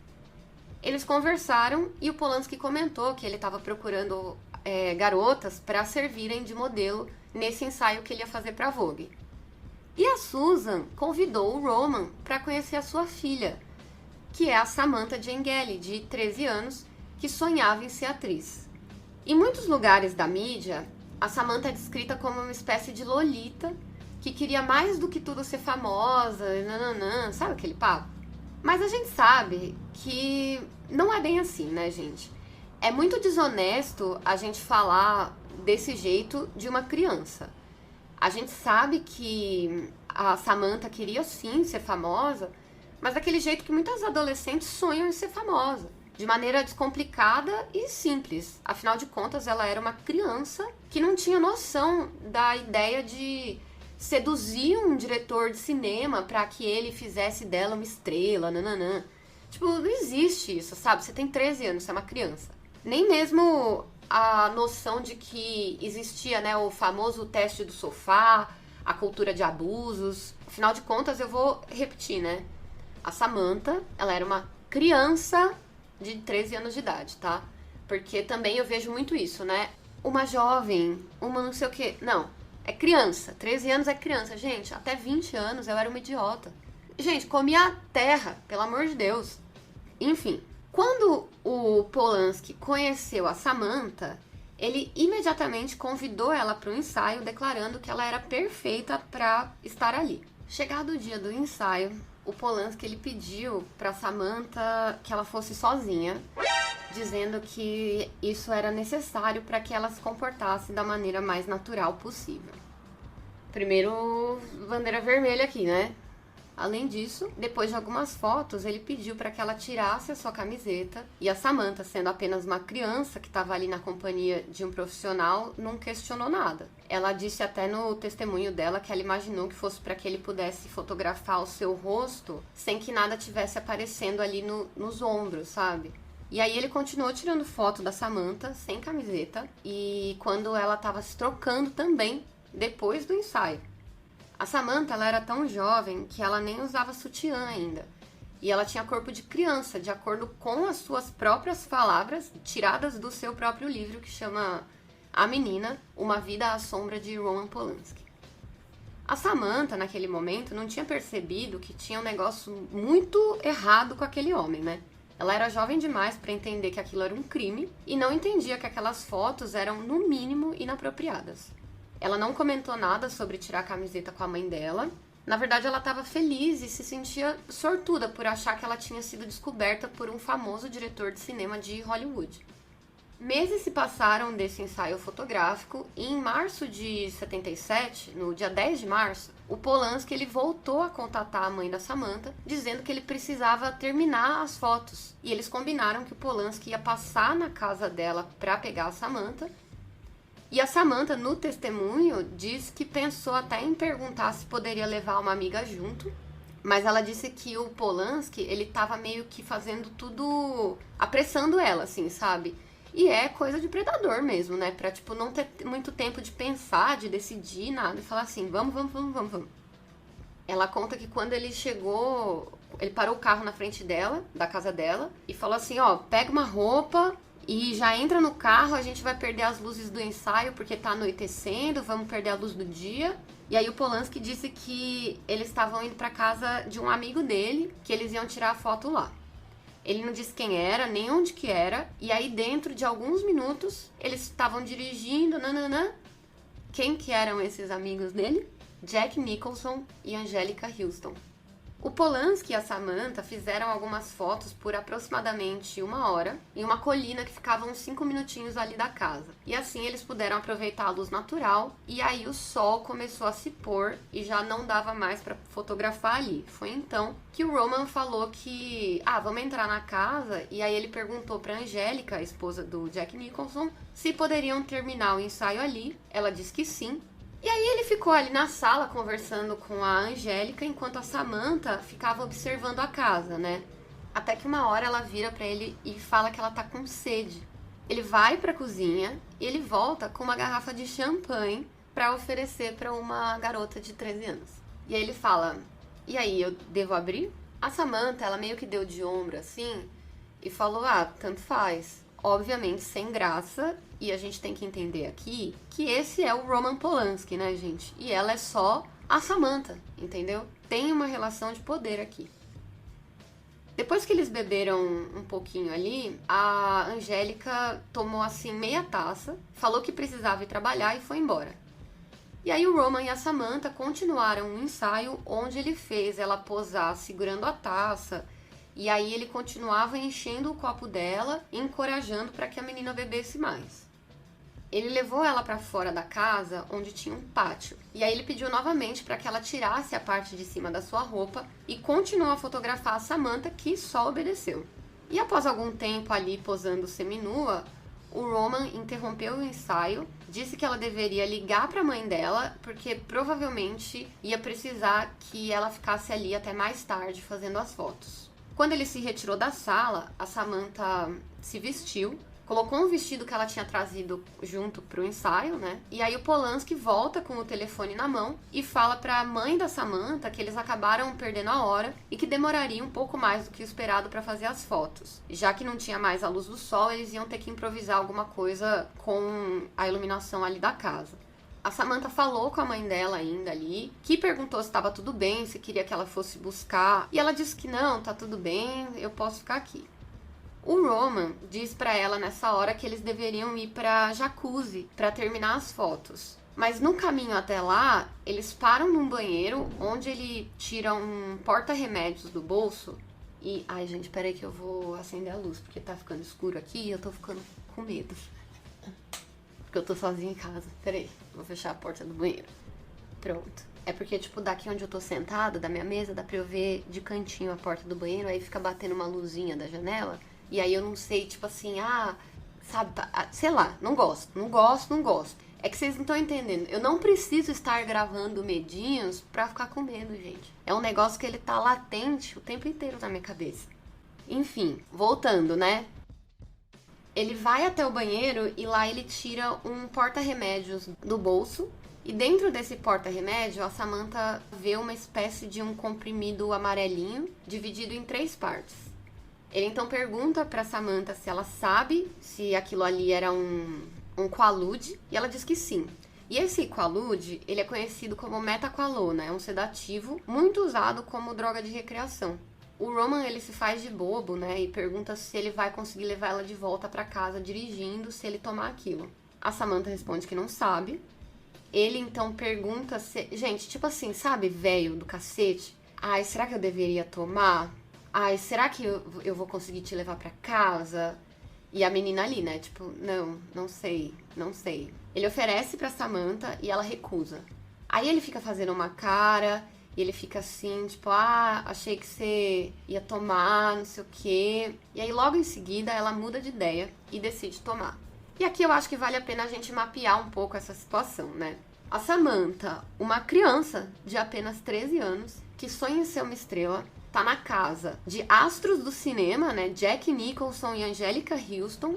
Eles conversaram e o Polanski comentou que ele estava procurando garotas para servirem de modelo nesse ensaio que ele ia fazer para a Vogue. E a Susan convidou o Roman para conhecer a sua filha, que é a Samantha Jane Gelly, de 13 anos, que sonhava em ser atriz. Em muitos lugares da mídia, a Samantha é descrita como uma espécie de Lolita, que queria mais do que tudo ser famosa, nananã, sabe aquele papo? Mas a gente sabe que não é bem assim, né, gente? É muito desonesto a gente falar desse jeito de uma criança. A gente sabe que a Samantha queria sim ser famosa, mas daquele jeito que muitas adolescentes sonham em ser famosa, de maneira descomplicada e simples. Afinal de contas, ela era uma criança que não tinha noção da ideia de seduzir um diretor de cinema para que ele fizesse dela uma estrela, nananã. Tipo, não existe isso, sabe? Você tem 13 anos, você é uma criança. Nem mesmo a noção de que existia, né, o famoso teste do sofá, a cultura de abusos. Afinal de contas, eu vou repetir, né? A Samantha, ela era uma criança de 13 anos de idade, tá? Porque também eu vejo muito isso, né? Uma jovem, uma não sei o quê. Não, é criança. 13 anos é criança. Gente, até 20 anos eu era uma idiota. Gente, comia terra, pelo amor de Deus. Enfim, quando o Polanski conheceu a Samantha, ele imediatamente convidou ela para o ensaio, declarando que ela era perfeita para estar ali. Chegado o dia do ensaio, o Polanski ele pediu para Samantha que ela fosse sozinha, dizendo que isso era necessário para que ela se comportasse da maneira mais natural possível. Primeiro, bandeira vermelha aqui, né? Além disso, depois de algumas fotos, ele pediu para que ela tirasse a sua camiseta e a Samantha, sendo apenas uma criança que estava ali na companhia de um profissional, não questionou nada. Ela disse até no testemunho dela que ela imaginou que fosse para que ele pudesse fotografar o seu rosto sem que nada tivesse aparecendo ali nos ombros, sabe? E aí ele continuou tirando foto da Samantha sem camiseta e quando ela estava se trocando também depois do ensaio. A Samantha, ela era tão jovem que ela nem usava sutiã ainda. E ela tinha corpo de criança, de acordo com as suas próprias palavras, tiradas do seu próprio livro, que chama A Menina, Uma Vida à Sombra de Roman Polanski. A Samantha, naquele momento, não tinha percebido que tinha um negócio muito errado com aquele homem, né? Ela era jovem demais para entender que aquilo era um crime e não entendia que aquelas fotos eram, no mínimo, inapropriadas. Ela não comentou nada sobre tirar a camiseta com a mãe dela. Na verdade, ela estava feliz e se sentia sortuda por achar que ela tinha sido descoberta por um famoso diretor de cinema de Hollywood. Meses se passaram desse ensaio fotográfico e em março de 77, no dia 10 de março, o Polanski ele voltou a contatar a mãe da Samantha, dizendo que ele precisava terminar as fotos. E eles combinaram que o Polanski ia passar na casa dela para pegar a Samantha. E a Samantha, no testemunho, diz que pensou até em perguntar se poderia levar uma amiga junto, mas ela disse que o Polanski, ele tava meio que fazendo tudo, apressando ela, assim, sabe? E é coisa de predador mesmo, né? Pra, tipo, não ter muito tempo de pensar, de decidir nada, e falar assim, vamos. Ela conta que quando ele chegou, ele parou o carro na frente dela, da casa dela, e falou assim, ó, pega uma roupa e já entra no carro, a gente vai perder as luzes do ensaio porque tá anoitecendo, vamos perder a luz do dia. E aí o Polanski disse que eles estavam indo pra casa de um amigo dele, que eles iam tirar a foto lá. Ele não disse quem era, nem onde que era, e aí dentro de alguns minutos eles estavam dirigindo, Quem que eram esses amigos dele? Jack Nicholson e Angélica Houston. O Polanski e a Samantha fizeram algumas fotos por aproximadamente 1 hora em uma colina que ficava uns 5 minutinhos ali da casa. E assim eles puderam aproveitar a luz natural e aí o sol começou a se pôr e já não dava mais para fotografar ali. Foi então que o Roman falou que, vamos entrar na casa, e aí ele perguntou para Angélica, a esposa do Jack Nicholson, se poderiam terminar o ensaio ali. Ela disse que sim. E aí ele ficou ali na sala conversando com a Angélica, enquanto a Samantha ficava observando a casa, né? Até que uma hora ela vira pra ele e fala que ela tá com sede. Ele vai pra cozinha e ele volta com uma garrafa de champanhe pra oferecer pra uma garota de 13 anos. E aí ele fala, e aí, eu devo abrir? A Samantha, ela meio que deu de ombro assim e falou, tanto faz. Obviamente sem graça, e a gente tem que entender aqui que esse é o Roman Polanski, né, gente? E ela é só a Samantha, entendeu? Tem uma relação de poder aqui. Depois que eles beberam um pouquinho ali, a Angélica tomou assim meia taça, falou que precisava ir trabalhar e foi embora. E aí o Roman e a Samantha continuaram um ensaio onde ele fez ela posar segurando a taça. E aí ele continuava enchendo o copo dela e encorajando para que a menina bebesse mais. Ele levou ela para fora da casa, onde tinha um pátio. E aí ele pediu novamente para que ela tirasse a parte de cima da sua roupa e continuou a fotografar a Samantha, que só obedeceu. E após algum tempo ali posando seminua, o Roman interrompeu o ensaio, disse que ela deveria ligar para a mãe dela, porque provavelmente ia precisar que ela ficasse ali até mais tarde fazendo as fotos. Quando ele se retirou da sala, a Samantha se vestiu, colocou um vestido que ela tinha trazido junto pro ensaio, né? E aí o Polanski volta com o telefone na mão e fala pra mãe da Samantha que eles acabaram perdendo a hora e que demoraria um pouco mais do que o esperado pra fazer as fotos. Já que não tinha mais a luz do sol, eles iam ter que improvisar alguma coisa com a iluminação ali da casa. A Samantha falou com a mãe dela ainda ali, que perguntou se estava tudo bem, se queria que ela fosse buscar. E ela disse que não, tá tudo bem, eu posso ficar aqui. O Roman diz pra ela nessa hora que eles deveriam ir pra jacuzzi pra terminar as fotos. Mas no caminho até lá, eles param num banheiro onde ele tira um porta-remédios do bolso. E, ai gente, peraí que eu vou acender a luz, porque tá ficando escuro aqui e eu tô ficando com medo. Porque eu tô sozinha em casa. Peraí, vou fechar a porta do banheiro. Pronto. É porque, tipo, daqui onde eu tô sentada, da minha mesa, dá pra eu ver de cantinho a porta do banheiro, aí fica batendo uma luzinha da janela. E aí eu não sei, tipo assim, sabe, sei lá, não gosto. É que vocês não estão entendendo. Eu não preciso estar gravando medinhos pra ficar com medo, gente. É um negócio que ele tá latente o tempo inteiro na minha cabeça. Enfim, voltando, né? Ele vai até o banheiro e lá ele tira um porta-remédios do bolso. E dentro desse porta-remédio, a Samantha vê uma espécie de um comprimido amarelinho, dividido em 3 partes. Ele então pergunta pra Samantha se ela sabe se aquilo ali era um Quaalude, e ela diz que sim. E esse Quaalude, ele é conhecido como metaqualona, é um sedativo muito usado como droga de recreação. O Roman, ele se faz de bobo, né, e pergunta se ele vai conseguir levar ela de volta pra casa dirigindo se ele tomar aquilo. A Samantha responde que não sabe. Ele então pergunta se... Gente, tipo assim, sabe, velho do cacete? Ai, será que eu deveria tomar? Ai, será que eu vou conseguir te levar pra casa? E a menina ali, né? Tipo, não sei. Ele oferece pra Samantha e ela recusa. Aí ele fica fazendo uma cara e ele fica assim, tipo, achei que você ia tomar, não sei o quê. E aí logo em seguida ela muda de ideia e decide tomar. E aqui eu acho que vale a pena a gente mapear um pouco essa situação, né? A Samantha, uma criança de apenas 13 anos, que sonha em ser uma estrela, tá na casa de astros do cinema, né, Jack Nicholson e Angélica Houston,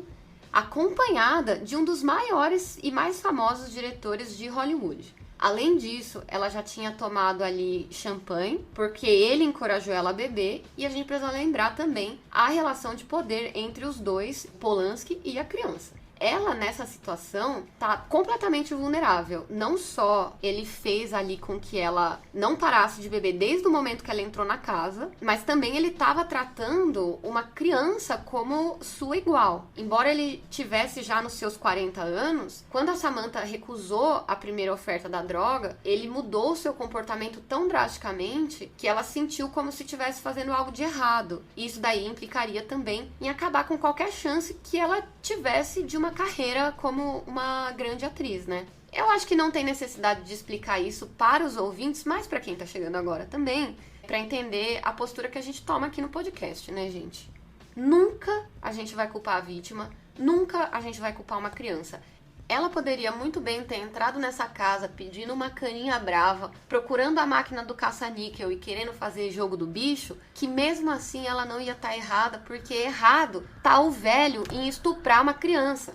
acompanhada de um dos maiores e mais famosos diretores de Hollywood. Além disso, ela já tinha tomado ali champanhe, porque ele encorajou ela a beber, e a gente precisa lembrar também a relação de poder entre os dois, Polanski e a criança. Ela, nessa situação, tá completamente vulnerável. Não só ele fez ali com que ela não parasse de beber desde o momento que ela entrou na casa, mas também ele estava tratando uma criança como sua igual. Embora ele tivesse já nos seus 40 anos, quando a Samantha recusou a primeira oferta da droga, ele mudou o seu comportamento tão drasticamente que ela sentiu como se estivesse fazendo algo de errado. E isso daí implicaria também em acabar com qualquer chance que ela tivesse de uma carreira como uma grande atriz, né? Eu acho que não tem necessidade de explicar isso para os ouvintes, mas para quem tá chegando agora também, para entender a postura que a gente toma aqui no podcast, né, gente? Nunca a gente vai culpar a vítima, nunca a gente vai culpar uma criança. Ela poderia muito bem ter entrado nessa casa pedindo uma caninha brava, procurando a máquina do caça-níquel e querendo fazer jogo do bicho, que mesmo assim ela não ia estar errada, porque errado tá o velho em estuprar uma criança.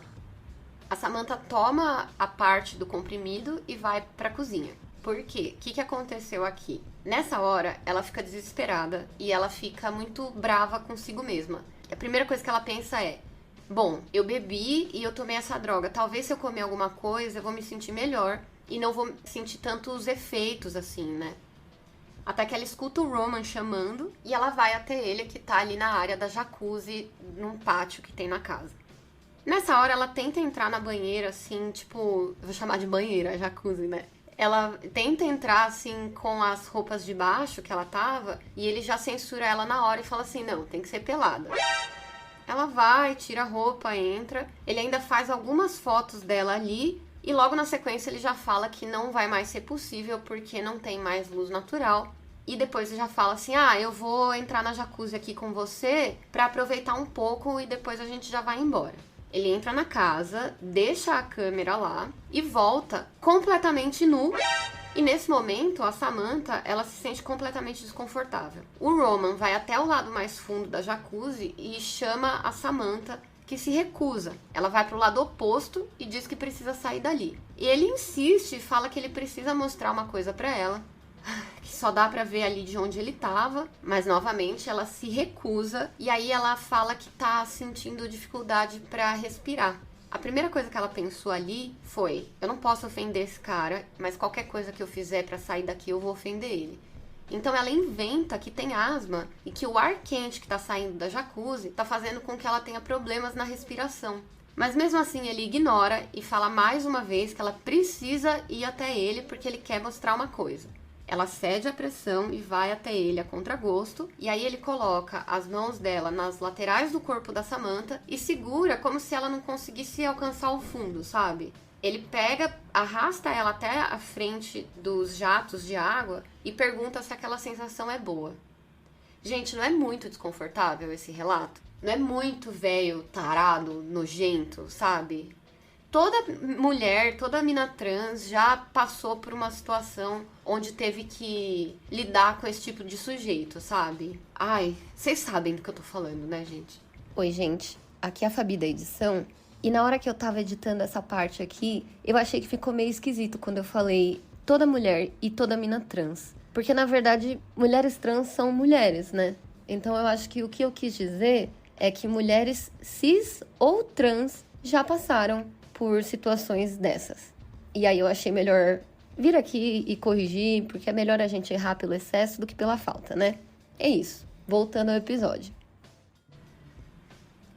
A Samantha toma a parte do comprimido e vai pra cozinha. Por quê? O que aconteceu aqui? Nessa hora, ela fica desesperada e ela fica muito brava consigo mesma. A primeira coisa que ela pensa é: bom, eu bebi e eu tomei essa droga. Talvez se eu comer alguma coisa, eu vou me sentir melhor e não vou sentir tantos efeitos assim, né? Até que ela escuta o Roman chamando e ela vai até ele, que tá ali na área da jacuzzi, num pátio que tem na casa. Nessa hora, ela tenta entrar na banheira, assim, tipo... Eu vou chamar de banheira, jacuzzi, né? Ela tenta entrar, assim, com as roupas de baixo que ela tava, e ele já censura ela na hora e fala assim, não, tem que ser pelada. Ela vai, tira a roupa, entra. Ele ainda faz algumas fotos dela ali, e logo na sequência ele já fala que não vai mais ser possível porque não tem mais luz natural. E depois ele já fala assim, eu vou entrar na jacuzzi aqui com você pra aproveitar um pouco e depois a gente já vai embora. Ele entra na casa, deixa a câmera lá e volta completamente nu. E nesse momento, a Samantha, ela se sente completamente desconfortável. O Roman vai até o lado mais fundo da jacuzzi e chama a Samantha que se recusa. Ela vai pro lado oposto e diz que precisa sair dali. E ele insiste e fala que ele precisa mostrar uma coisa pra ela, que só dá pra ver ali de onde ele tava, mas novamente ela se recusa e aí ela fala que tá sentindo dificuldade pra respirar. A primeira coisa que ela pensou ali foi: eu não posso ofender esse cara, mas qualquer coisa que eu fizer pra sair daqui eu vou ofender ele. Então ela inventa que tem asma e que o ar quente que tá saindo da jacuzzi tá fazendo com que ela tenha problemas na respiração. Mas mesmo assim ele ignora e fala mais uma vez que ela precisa ir até ele porque ele quer mostrar uma coisa. Ela cede à pressão e vai até ele a contragosto, e aí ele coloca as mãos dela nas laterais do corpo da Samantha e segura como se ela não conseguisse alcançar o fundo, sabe? Ele pega, arrasta ela até a frente dos jatos de água e pergunta se aquela sensação é boa. Gente, não é muito desconfortável esse relato? Não é muito velho, tarado, nojento, sabe? Toda mulher, toda mina trans já passou por uma situação onde teve que lidar com esse tipo de sujeito, sabe? Ai, vocês sabem do que eu tô falando, né, gente? Oi, gente. Aqui é a Fabi da edição. E na hora que eu tava editando essa parte aqui, eu achei que ficou meio esquisito quando eu falei toda mulher e toda mina trans. Porque, na verdade, mulheres trans são mulheres, né? Então, eu acho que o que eu quis dizer é que mulheres cis ou trans já passaram por situações dessas. E aí eu achei melhor vir aqui e corrigir, porque é melhor a gente errar pelo excesso do que pela falta, né? É isso. Voltando ao episódio.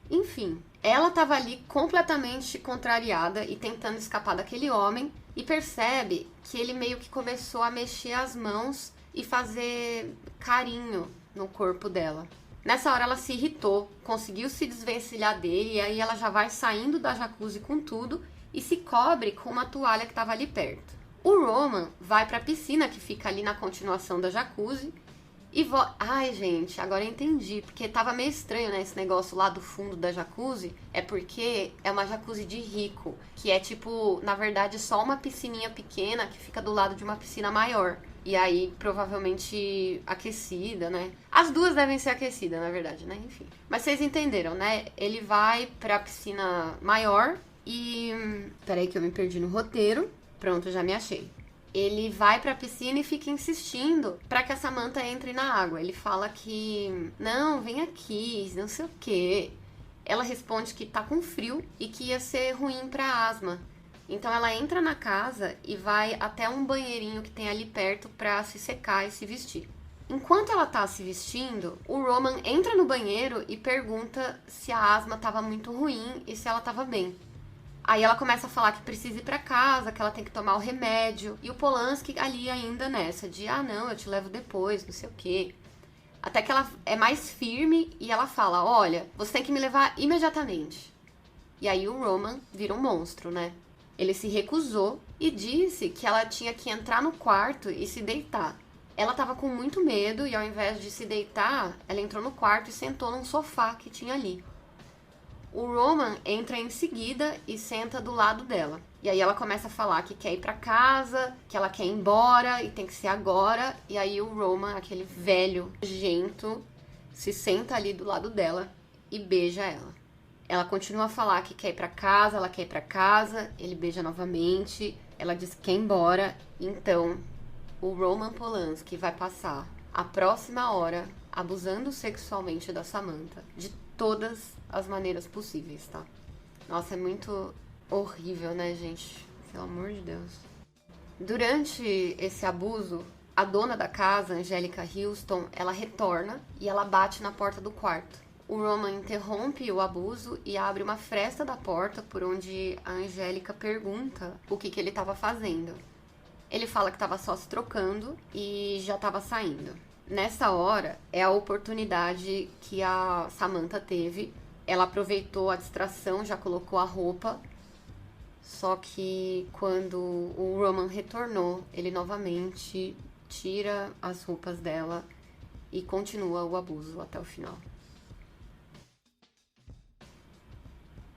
Enfim, ela tava ali completamente contrariada e tentando escapar daquele homem e percebe que ele meio que começou a mexer as mãos e fazer carinho no corpo dela. Nessa hora ela se irritou, conseguiu se desvencilhar dele e aí ela já vai saindo da jacuzzi com tudo e se cobre com uma toalha que estava ali perto. O Roman vai pra piscina que fica ali na continuação da jacuzzi e Ai, gente, agora eu entendi, porque tava meio estranho, né, esse negócio lá do fundo da jacuzzi. É porque é uma jacuzzi de rico, que é tipo, na verdade, só uma piscininha pequena que fica do lado de uma piscina maior. E aí, provavelmente aquecida, né? As duas devem ser aquecidas, na verdade, né? Enfim. Mas vocês entenderam, né? Ele vai pra piscina maior e... Peraí que eu me perdi no roteiro. Pronto, já me achei. Ele vai pra piscina e fica insistindo pra que a Samantha entre na água. Ele fala que... Não, vem aqui, não sei o quê. Ela responde que tá com frio e que ia ser ruim pra asma. Então ela entra na casa e vai até um banheirinho que tem ali perto pra se secar e se vestir. Enquanto ela tá se vestindo, o Roman entra no banheiro e pergunta se a asma tava muito ruim e se ela tava bem. Aí ela começa a falar que precisa ir pra casa, que ela tem que tomar o remédio. E o Polanski ali ainda nessa de, não, eu te levo depois, não sei o quê. Até que ela é mais firme e ela fala, olha, você tem que me levar imediatamente. E aí o Roman vira um monstro, né? Ele se recusou e disse que ela tinha que entrar no quarto e se deitar. Ela estava com muito medo e ao invés de se deitar, ela entrou no quarto e sentou num sofá que tinha ali. O Roman entra em seguida e senta do lado dela. E aí ela começa a falar que quer ir pra casa, que ela quer ir embora e tem que ser agora. E aí o Roman, aquele velho nojento, se senta ali do lado dela e beija ela. Ela continua a falar que quer ir pra casa, ela quer ir pra casa, ele beija novamente, ela diz que quer ir embora. Então, o Roman Polanski vai passar a próxima hora abusando sexualmente da Samantha, de todas as maneiras possíveis, tá? Nossa, é muito horrível, né, gente? Pelo amor de Deus. Durante esse abuso, a dona da casa, Angélica Houston, ela retorna e ela bate na porta do quarto. O Roman interrompe o abuso e abre uma fresta da porta por onde a Angélica pergunta o que ele estava fazendo. Ele fala que estava só se trocando e já estava saindo. Nessa hora, é a oportunidade que a Samantha teve. Ela aproveitou a distração, já colocou a roupa. Só que quando o Roman retornou, ele novamente tira as roupas dela e continua o abuso até o final.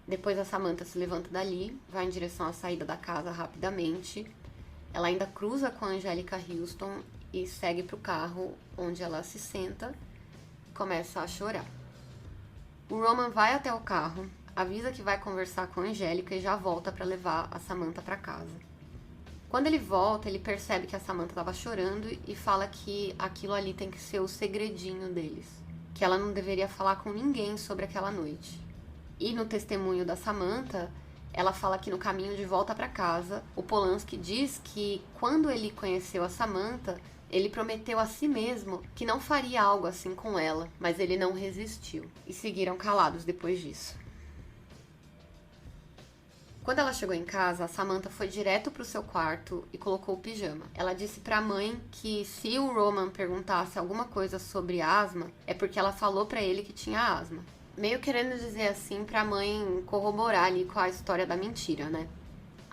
Depois a Samantha se levanta dali, vai em direção à saída da casa rapidamente. Ela ainda cruza com a Angélica Houston e segue pro carro, onde ela se senta e começa a chorar. O Roman vai até o carro, avisa que vai conversar com a Angélica e já volta para levar a Samantha para casa. Quando ele volta, ele percebe que a Samantha estava chorando e fala que aquilo ali tem que ser o segredinho deles, que ela não deveria falar com ninguém sobre aquela noite. E no testemunho da Samantha, ela fala que no caminho de volta para casa, o Polanski diz que quando ele conheceu a Samantha, ele prometeu a si mesmo que não faria algo assim com ela, mas ele não resistiu. E seguiram calados depois disso. Quando ela chegou em casa, a Samantha foi direto pro seu quarto e colocou o pijama. Ela disse pra mãe que se o Roman perguntasse alguma coisa sobre asma, é porque ela falou pra ele que tinha asma. Meio querendo dizer assim pra mãe corroborar ali com a história da mentira, né?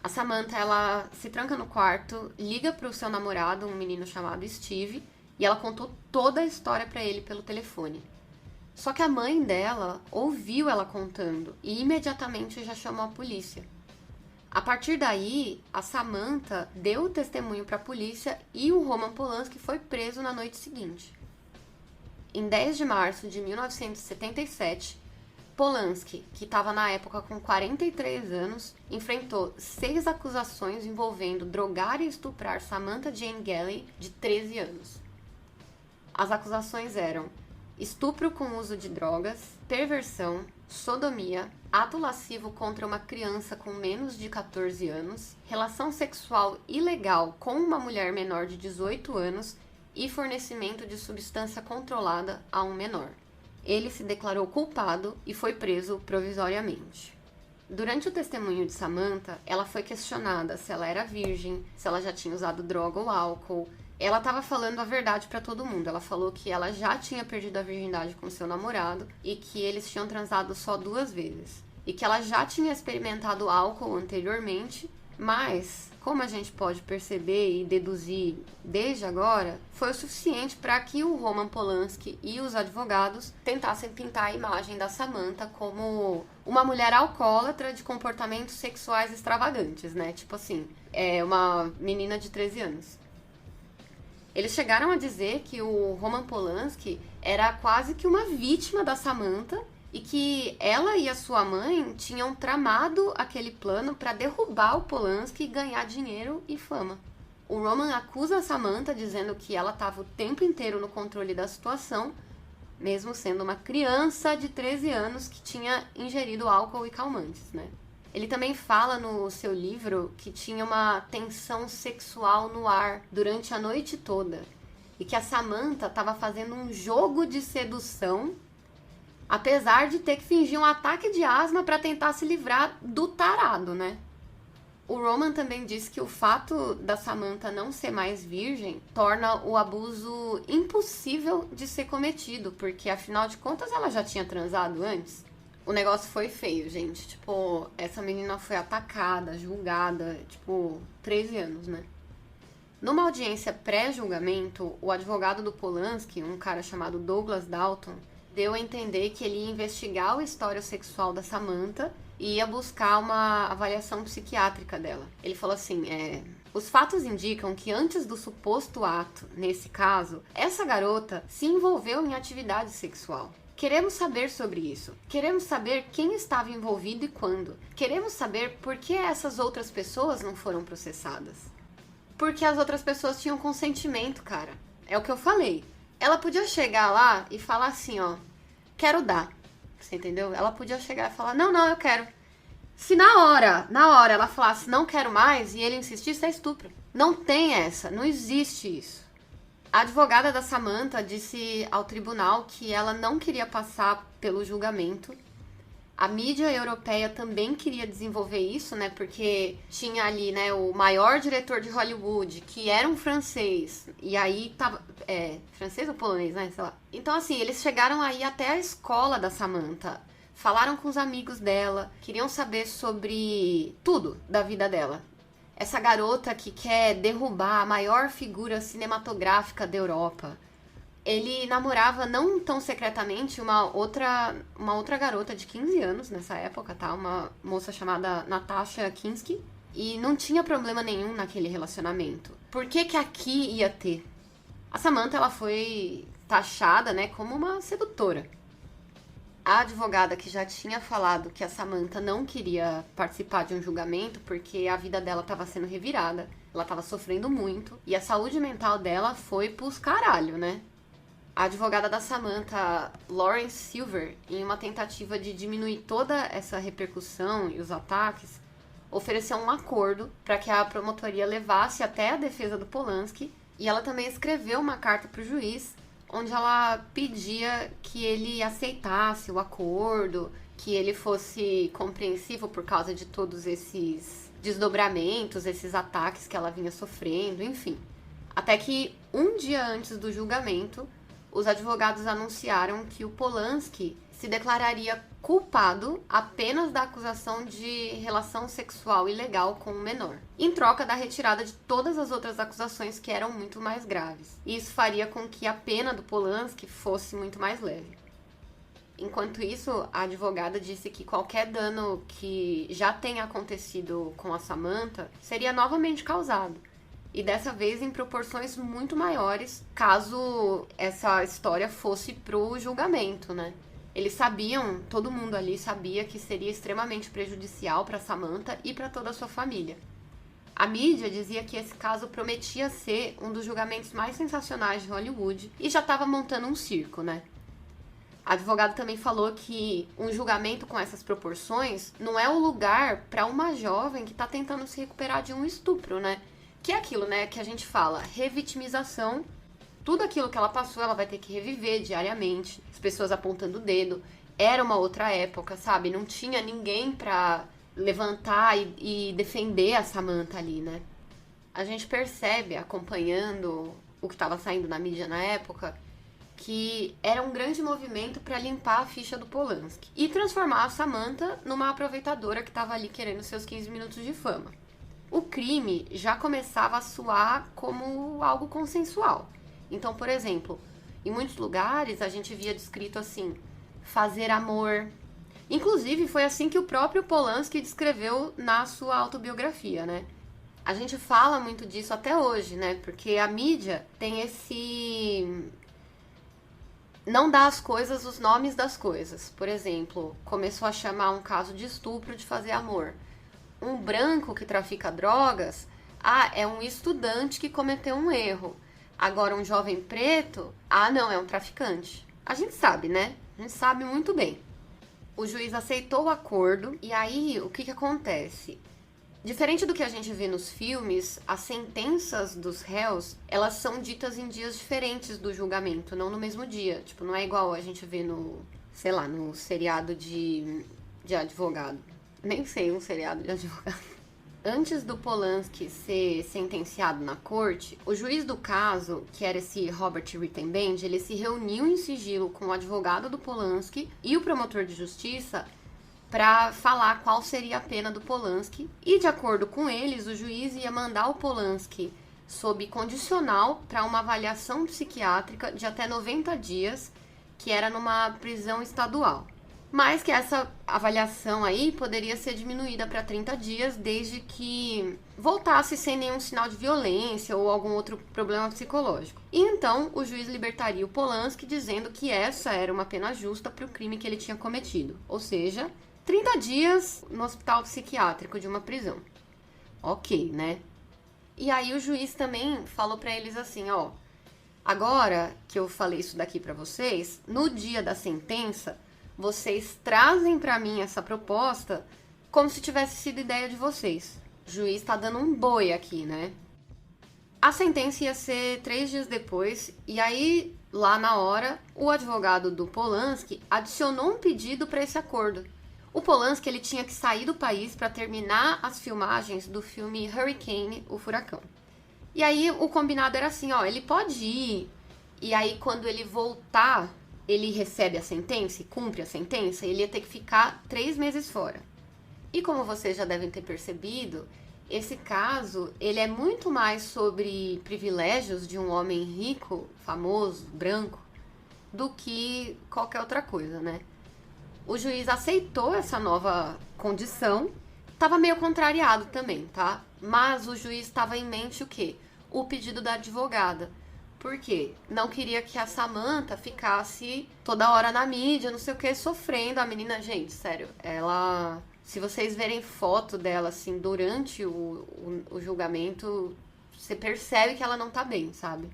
A Samantha, ela se tranca no quarto, liga pro seu namorado, um menino chamado Steve, e ela contou toda a história pra ele pelo telefone. Só que a mãe dela ouviu ela contando e imediatamente já chamou a polícia. A partir daí, a Samantha deu o testemunho pra polícia e o Roman Polanski foi preso na noite seguinte. Em 10 de março de 1977, Polanski, que estava na época com 43 anos, enfrentou 6 acusações envolvendo drogar e estuprar Samantha Jane Galley, de 13 anos. As acusações eram estupro com uso de drogas, perversão, sodomia, ato lascivo contra uma criança com menos de 14 anos, relação sexual ilegal com uma mulher menor de 18 anos e fornecimento de substância controlada a um menor. Ele se declarou culpado e foi preso provisoriamente. Durante o testemunho de Samantha, ela foi questionada se ela era virgem, se ela já tinha usado droga ou álcool. Ela estava falando a verdade para todo mundo. Ela falou que ela já tinha perdido a virgindade com seu namorado e que eles tinham transado só 2 vezes. E que ela já tinha experimentado álcool anteriormente, mas, como a gente pode perceber e deduzir desde agora, foi o suficiente para que o Roman Polanski e os advogados tentassem pintar a imagem da Samantha como uma mulher alcoólatra de comportamentos sexuais extravagantes, né? Tipo assim, uma menina de 13 anos. Eles chegaram a dizer que o Roman Polanski era quase que uma vítima da Samantha e que ela e a sua mãe tinham tramado aquele plano para derrubar o Polanski e ganhar dinheiro e fama. O Roman acusa a Samantha dizendo que ela estava o tempo inteiro no controle da situação, mesmo sendo uma criança de 13 anos que tinha ingerido álcool e calmantes, né? Ele também fala no seu livro que tinha uma tensão sexual no ar durante a noite toda e que a Samantha estava fazendo um jogo de sedução, apesar de ter que fingir um ataque de asma para tentar se livrar do tarado, né? O Roman também disse que o fato da Samantha não ser mais virgem torna o abuso impossível de ser cometido, porque afinal de contas ela já tinha transado antes. O negócio foi feio, gente. Tipo, essa menina foi atacada, julgada, 13 anos, né? Numa audiência pré-julgamento, o advogado do Polanski, um cara chamado Douglas Dalton, deu a entender que ele ia investigar o histórico sexual da Samantha e ia buscar uma avaliação psiquiátrica dela. Ele falou assim, os fatos indicam que antes do suposto ato, nesse caso, essa garota se envolveu em atividade sexual. Queremos saber sobre isso. Queremos saber quem estava envolvido e quando. Queremos saber por que essas outras pessoas não foram processadas. Porque as outras pessoas tinham consentimento, cara. É o que eu falei. Ela podia chegar lá e falar assim, ó, quero dar. Você entendeu? Ela podia chegar e falar, não, eu quero. Se na hora ela falasse, não quero mais, e ele insistisse, é estupro. Não tem essa, não existe isso. A advogada da Samantha disse ao tribunal que ela não queria passar pelo julgamento. A mídia europeia também queria desenvolver isso, né? Porque tinha ali, né, o maior diretor de Hollywood, que era um francês. E aí tava... francês ou polonês, né? Sei lá. Então, assim, eles chegaram aí até a escola da Samantha. Falaram com os amigos dela. Queriam saber sobre tudo da vida dela. Essa garota que quer derrubar a maior figura cinematográfica da Europa. Ele namorava, não tão secretamente, uma outra garota de 15 anos nessa época, tá? Uma moça chamada Natasha Kinski. E não tinha problema nenhum naquele relacionamento. Por que que aqui ia ter? A Samantha, ela foi taxada, né, como uma sedutora. A advogada que já tinha falado que a Samantha não queria participar de um julgamento porque a vida dela estava sendo revirada, ela estava sofrendo muito e a saúde mental dela foi pros caralho, né? A advogada da Samantha, Lawrence Silver, em uma tentativa de diminuir toda essa repercussão e os ataques, ofereceu um acordo para que a promotoria levasse até a defesa do Polanski, e ela também escreveu uma carta para o juiz onde ela pedia que ele aceitasse o acordo, que ele fosse compreensivo por causa de todos esses desdobramentos, esses ataques que ela vinha sofrendo, enfim. Até que um dia antes do julgamento, os advogados anunciaram que o Polanski se declararia culpado apenas da acusação de relação sexual ilegal com um menor, em troca da retirada de todas as outras acusações que eram muito mais graves. E isso faria com que a pena do Polanski fosse muito mais leve. Enquanto isso, a advogada disse que qualquer dano que já tenha acontecido com a Samantha seria novamente causado. E dessa vez em proporções muito maiores, caso essa história fosse pro julgamento, né? Eles sabiam, todo mundo ali sabia que seria extremamente prejudicial para Samantha e para toda a sua família. A mídia dizia que esse caso prometia ser um dos julgamentos mais sensacionais de Hollywood e já estava montando um circo, né? A advogada também falou que um julgamento com essas proporções não é o lugar para uma jovem que está tentando se recuperar de um estupro, né? Que é aquilo, né, que a gente fala, revitimização. Tudo aquilo que ela passou, ela vai ter que reviver diariamente. As pessoas apontando o dedo. Era uma outra época, sabe? Não tinha ninguém pra levantar e defender a Samantha ali, né? A gente percebe, acompanhando o que estava saindo na mídia na época, que era um grande movimento para limpar a ficha do Polanski e transformar a Samantha numa aproveitadora que estava ali querendo seus 15 minutos de fama. O crime já começava a soar como algo consensual. Então, por exemplo, em muitos lugares a gente via descrito assim, fazer amor. Inclusive, foi assim que o próprio Polanski descreveu na sua autobiografia, né? A gente fala muito disso até hoje, né? Porque a mídia tem esse... não dá às coisas os nomes das coisas. Por exemplo, começou a chamar um caso de estupro de fazer amor. Um branco que trafica drogas, é um estudante que cometeu um erro. Agora, um jovem preto, não, é um traficante. A gente sabe, né? A gente sabe muito bem. O juiz aceitou o acordo, e aí, o que acontece? Diferente do que a gente vê nos filmes, as sentenças dos réus, elas são ditas em dias diferentes do julgamento, não no mesmo dia. Tipo, não é igual a gente vê no, sei lá, no seriado de advogado. Nem sei um seriado de advogado. Antes do Polanski ser sentenciado na corte, o juiz do caso, que era esse Robert Rittenband, ele se reuniu em sigilo com o advogado do Polanski e o promotor de justiça para falar qual seria a pena do Polanski. E, de acordo com eles, o juiz ia mandar o Polanski sob condicional para uma avaliação psiquiátrica de até 90 dias, que era numa prisão estadual. Mas que essa avaliação aí poderia ser diminuída para 30 dias, desde que voltasse sem nenhum sinal de violência ou algum outro problema psicológico. E então o juiz libertaria o Polanski, dizendo que essa era uma pena justa para o crime que ele tinha cometido. Ou seja, 30 dias no hospital psiquiátrico de uma prisão. Ok, né? E aí o juiz também falou para eles assim, agora que eu falei isso daqui para vocês, no dia da sentença, vocês trazem para mim essa proposta como se tivesse sido ideia de vocês. O juiz tá dando um boi aqui, né? A sentença ia ser 3 dias depois, e aí, lá na hora, o advogado do Polanski adicionou um pedido para esse acordo. O Polanski, ele tinha que sair do país para terminar as filmagens do filme Hurricane, o Furacão. E aí, o combinado era assim, ele pode ir, e aí quando ele voltar, ele recebe a sentença e cumpre a sentença, ele ia ter que ficar 3 meses fora. E como vocês já devem ter percebido, esse caso, ele é muito mais sobre privilégios de um homem rico, famoso, branco, do que qualquer outra coisa, né? O juiz aceitou essa nova condição, estava meio contrariado também, tá? Mas o juiz estava em mente o quê? O pedido da advogada. Por quê? Não queria que a Samantha ficasse toda hora na mídia, não sei o que, sofrendo. A menina, gente, sério, ela... Se vocês verem foto dela, assim, durante o julgamento, você percebe que ela não tá bem, sabe?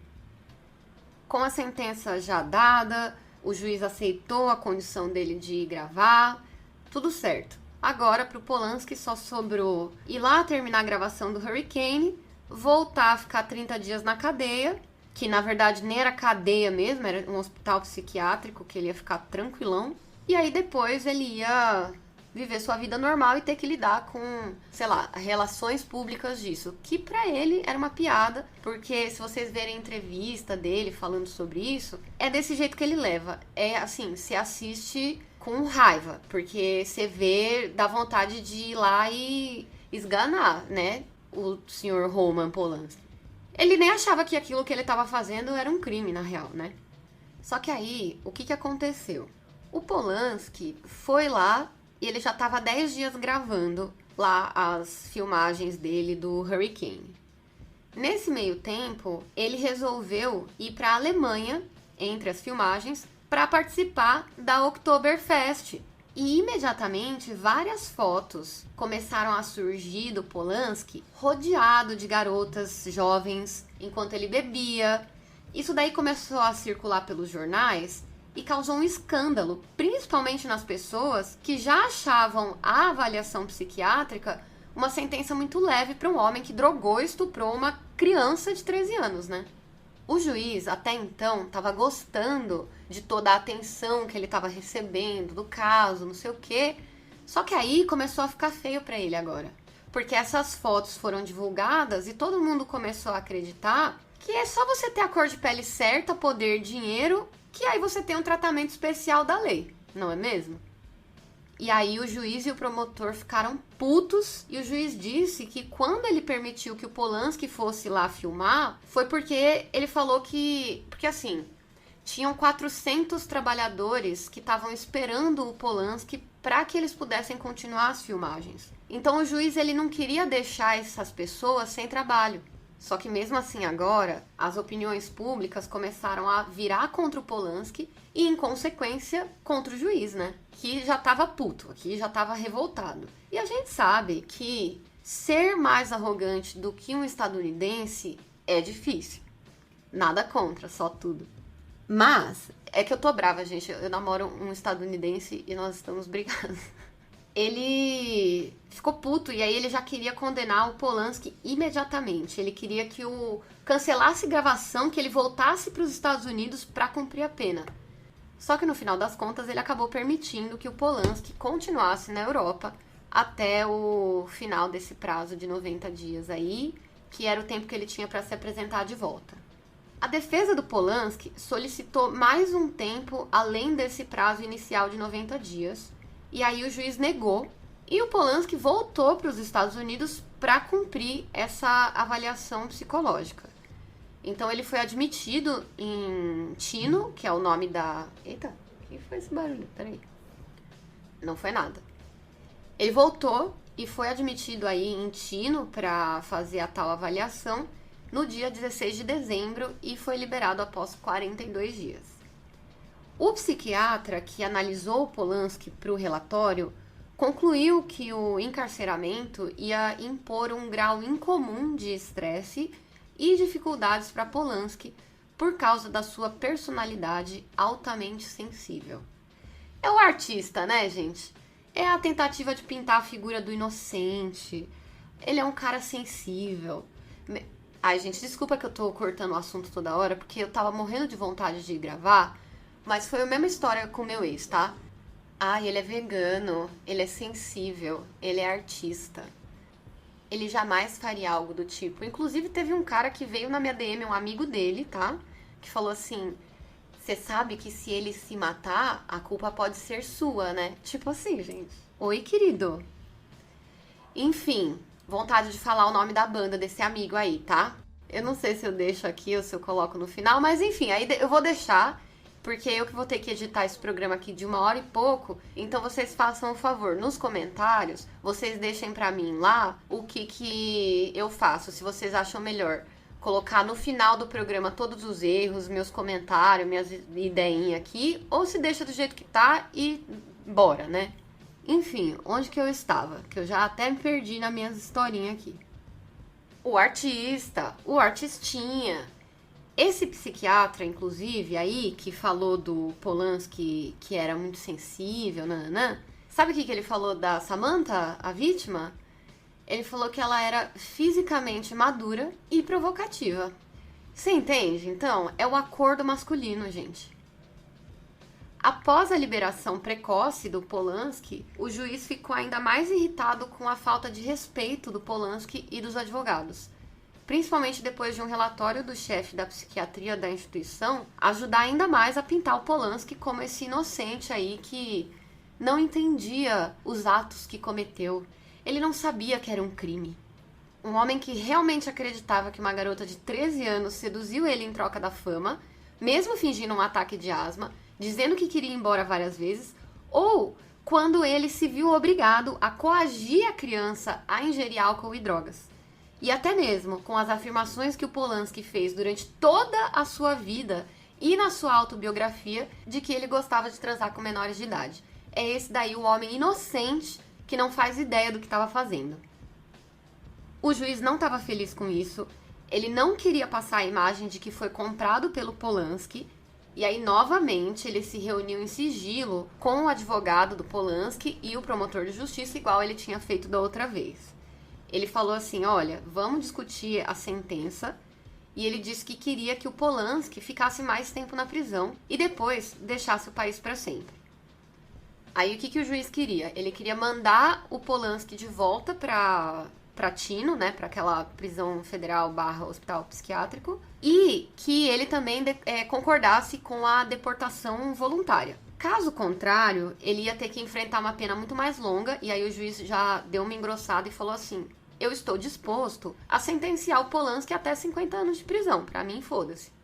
Com a sentença já dada, o juiz aceitou a condição dele de gravar, tudo certo. Agora, pro Polanski, só sobrou ir lá terminar a gravação do Hurricane, voltar a ficar 30 dias na cadeia, que na verdade nem era cadeia mesmo, era um hospital psiquiátrico, que ele ia ficar tranquilão. E aí depois ele ia viver sua vida normal e ter que lidar com, sei lá, relações públicas disso. Que pra ele era uma piada, porque se vocês verem a entrevista dele falando sobre isso, é desse jeito que ele leva. É assim, se assiste com raiva, porque você vê, dá vontade de ir lá e esganar, né, o senhor Roman Polanski. Ele nem achava que aquilo que ele estava fazendo era um crime, na real, né? Só que aí, o que aconteceu? O Polanski foi lá e ele já estava 10 dias gravando lá as filmagens dele do Hurricane. Nesse meio tempo, ele resolveu ir para a Alemanha, entre as filmagens, para participar da Oktoberfest. E imediatamente várias fotos começaram a surgir do Polanski rodeado de garotas jovens enquanto ele bebia. Isso daí começou a circular pelos jornais e causou um escândalo, principalmente nas pessoas que já achavam a avaliação psiquiátrica uma sentença muito leve para um homem que drogou e estuprou uma criança de 13 anos, né? O juiz, até então, estava gostando de toda a atenção que ele estava recebendo, do caso, não sei o quê. Só que aí começou a ficar feio para ele agora. Porque essas fotos foram divulgadas e todo mundo começou a acreditar que é só você ter a cor de pele certa, poder, dinheiro, que aí você tem um tratamento especial da lei, não é mesmo? E aí o juiz e o promotor ficaram putos e o juiz disse que quando ele permitiu que o Polanski fosse lá filmar, foi porque ele falou que... Porque assim, tinham 400 trabalhadores que estavam esperando o Polanski para que eles pudessem continuar as filmagens. Então o juiz ele não queria deixar essas pessoas sem trabalho. Só que mesmo assim agora, as opiniões públicas começaram a virar contra o Polanski e, em consequência, contra o juiz, né? Que já tava puto, que já tava revoltado. E a gente sabe que ser mais arrogante do que um estadunidense é difícil. Nada contra, só tudo. Mas, é que eu tô brava, gente. Eu namoro um estadunidense e nós estamos brigando. Ele ficou puto e aí ele já queria condenar o Polanski imediatamente. Ele queria que cancelasse gravação, que ele voltasse para os Estados Unidos para cumprir a pena. Só que no final das contas ele acabou permitindo que o Polanski continuasse na Europa até o final desse prazo de 90 dias aí, que era o tempo que ele tinha para se apresentar de volta. A defesa do Polanski solicitou mais um tempo além desse prazo inicial de 90 dias. E aí o juiz negou e o Polanski voltou para os Estados Unidos para cumprir essa avaliação psicológica. Então ele foi admitido em Tino, que é o nome da... Eita, o que foi esse barulho? Peraí. Não foi nada. Ele voltou e foi admitido aí em Tino para fazer a tal avaliação no dia 16 de dezembro e foi liberado após 42 dias. O psiquiatra que analisou o Polanski para o relatório concluiu que o encarceramento ia impor um grau incomum de estresse e dificuldades para Polanski por causa da sua personalidade altamente sensível. É o artista, né, gente? É a tentativa de pintar a figura do inocente. Ele é um cara sensível. Ai, gente, desculpa que eu tô cortando o assunto toda hora, porque eu tava morrendo de vontade de gravar. Mas foi a mesma história com o meu ex, tá? Ele é vegano, ele é sensível, ele é artista. Ele jamais faria algo do tipo. Inclusive, teve um cara que veio na minha DM, um amigo dele, tá? Que falou assim, você sabe que se ele se matar, a culpa pode ser sua, né? Tipo assim, gente. Oi, querido. Enfim, vontade de falar o nome da banda desse amigo aí, tá? Eu não sei se eu deixo aqui ou se eu coloco no final, mas enfim, aí eu vou deixar... Porque eu que vou ter que editar esse programa aqui de 1h e pouco, então vocês façam um favor, nos comentários, vocês deixem pra mim lá o que eu faço, se vocês acham melhor colocar no final do programa todos os erros, meus comentários, minhas ideinhas aqui, ou se deixa do jeito que tá e bora, né? Enfim, onde que eu estava? Que eu já até me perdi nas minhas historinhas aqui. O artista, o artistinha. Esse psiquiatra, inclusive, aí, que falou do Polanski, que era muito sensível, nananã, sabe o que ele falou da Samantha, a vítima? Ele falou que ela era fisicamente madura e provocativa. Você entende? Então, é o acordo masculino, gente. Após a liberação precoce do Polanski, o juiz ficou ainda mais irritado com a falta de respeito do Polanski e dos advogados. Principalmente depois de um relatório do chefe da psiquiatria da instituição ajudar ainda mais a pintar o Polanski como esse inocente aí que não entendia os atos que cometeu. Ele não sabia que era um crime. Um homem que realmente acreditava que uma garota de 13 anos seduziu ele em troca da fama, mesmo fingindo um ataque de asma, dizendo que queria ir embora várias vezes, ou quando ele se viu obrigado a coagir a criança a ingerir álcool e drogas. E até mesmo com as afirmações que o Polanski fez durante toda a sua vida e na sua autobiografia de que ele gostava de transar com menores de idade. É esse daí o homem inocente que não faz ideia do que estava fazendo. O juiz não estava feliz com isso, ele não queria passar a imagem de que foi comprado pelo Polanski, e aí novamente ele se reuniu em sigilo com o advogado do Polanski e o promotor de justiça, igual ele tinha feito da outra vez. Ele falou assim, olha, vamos discutir a sentença, e ele disse que queria que o Polanski ficasse mais tempo na prisão e depois deixasse o país para sempre. Aí o que o juiz queria? Ele queria mandar o Polanski de volta para Tino, né, para aquela prisão federal / hospital psiquiátrico, e que ele também concordasse com a deportação voluntária. Caso contrário, ele ia ter que enfrentar uma pena muito mais longa, e aí o juiz já deu uma engrossada e falou assim, eu estou disposto a sentenciar o Polanski até 50 anos de prisão, pra mim foda-se.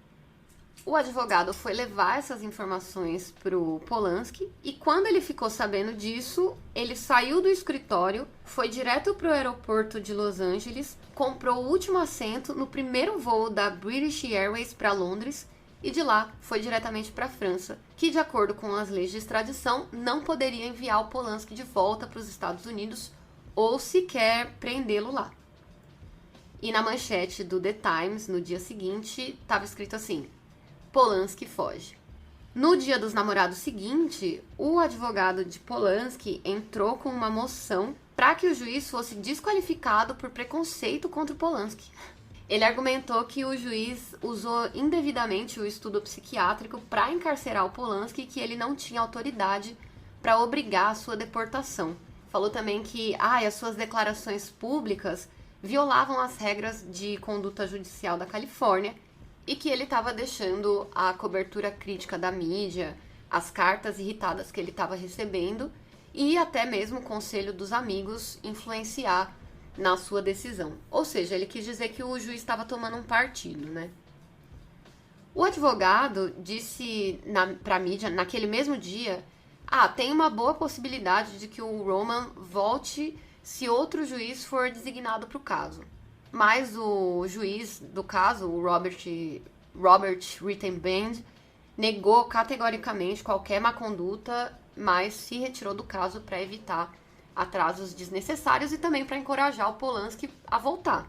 O advogado foi levar essas informações pro Polanski e quando ele ficou sabendo disso, ele saiu do escritório, foi direto pro aeroporto de Los Angeles, comprou o último assento no primeiro voo da British Airways para Londres e de lá foi diretamente para a França, que de acordo com as leis de extradição não poderia enviar o Polanski de volta para os Estados Unidos ou sequer prendê-lo lá. E na manchete do The Times, no dia seguinte, estava escrito assim, Polanski foge. No dia dos namorados seguinte, o advogado de Polanski entrou com uma moção para que o juiz fosse desqualificado por preconceito contra o Polanski. Ele argumentou que o juiz usou indevidamente o estudo psiquiátrico para encarcerar o Polanski e que ele não tinha autoridade para obrigar a sua deportação. Falou também que as suas declarações públicas violavam as regras de conduta judicial da Califórnia e que ele estava deixando a cobertura crítica da mídia, as cartas irritadas que ele estava recebendo e até mesmo o conselho dos amigos influenciar na sua decisão. Ou seja, ele quis dizer que o juiz estava tomando um partido, né? O advogado disse para a mídia, naquele mesmo dia, tem uma boa possibilidade de que o Roman volte se outro juiz for designado para o caso. Mas o juiz do caso, o Robert Rittenband, negou categoricamente qualquer má conduta, mas se retirou do caso para evitar atrasos desnecessários e também para encorajar o Polanski a voltar.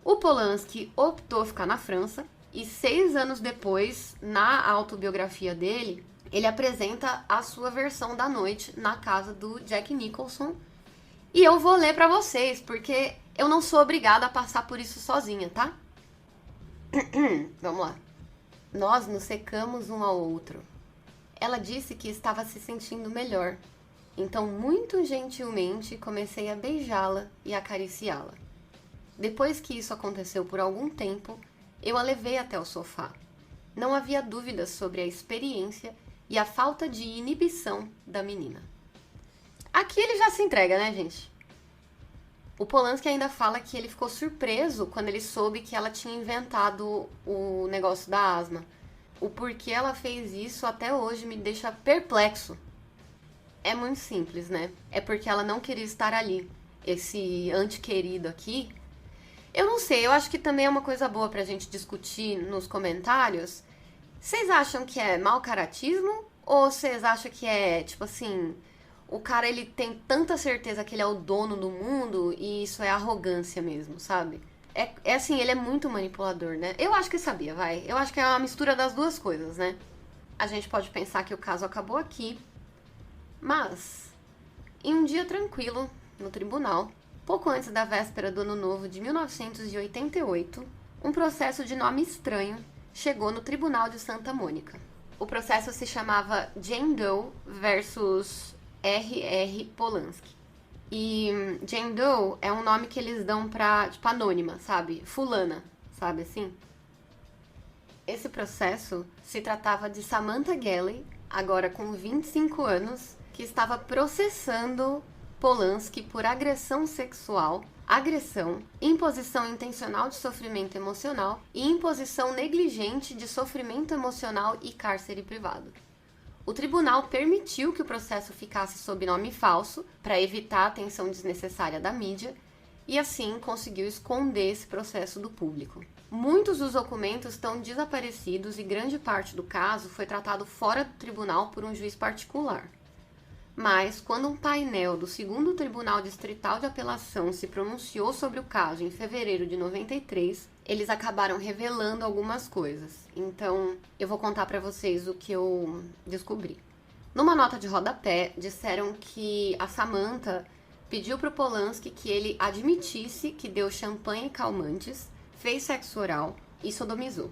O Polanski optou ficar na França e 6 anos depois, na autobiografia dele, ele apresenta a sua versão da noite na casa do Jack Nicholson. E eu vou ler para vocês, porque eu não sou obrigada a passar por isso sozinha, tá? Vamos lá. Nós nos secamos um ao outro. Ela disse que estava se sentindo melhor. Então, muito gentilmente, comecei a beijá-la e acariciá-la. Depois que isso aconteceu por algum tempo, eu a levei até o sofá. Não havia dúvidas sobre a experiência e a falta de inibição da menina. Aqui ele já se entrega, né, gente? O Polanski ainda fala que ele ficou surpreso quando ele soube que ela tinha inventado o negócio da asma. O porquê ela fez isso até hoje me deixa perplexo. É muito simples, né? É porque ela não queria estar ali. Esse antequerido aqui, Eu não sei, eu acho que também é uma coisa boa pra gente discutir nos comentários. Vocês acham que é mau caratismo? Ou vocês acham que é, tipo assim, o cara ele tem tanta certeza que ele é o dono do mundo e isso é arrogância mesmo, sabe? É assim, ele é muito manipulador, né? Eu acho que sabia, vai. Eu acho que é uma mistura das duas coisas, né? A gente pode pensar que o caso acabou aqui, mas em um dia tranquilo no tribunal, pouco antes da véspera do Ano Novo de 1988, um processo de nome estranho chegou no Tribunal de Santa Mônica. O processo se chamava Jane Doe versus R.R. Polanski. E Jane Doe é um nome que eles dão pra, tipo, anônima, sabe? Fulana, sabe assim? Esse processo se tratava de Samantha Galley, agora com 25 anos, que estava processando Polanski por agressão sexual, agressão, imposição intencional de sofrimento emocional e imposição negligente de sofrimento emocional e cárcere privado. O tribunal permitiu que o processo ficasse sob nome falso para evitar a atenção desnecessária da mídia e assim conseguiu esconder esse processo do público. Muitos dos documentos estão desaparecidos e grande parte do caso foi tratado fora do tribunal por um juiz particular. Mas, quando um painel do 2º Tribunal Distrital de Apelação se pronunciou sobre o caso em fevereiro de 93, eles acabaram revelando algumas coisas. Então, eu vou contar para vocês o que eu descobri. Numa nota de rodapé, disseram que a Samantha pediu para o Polanski que ele admitisse que deu champanhe e calmantes, fez sexo oral e sodomizou.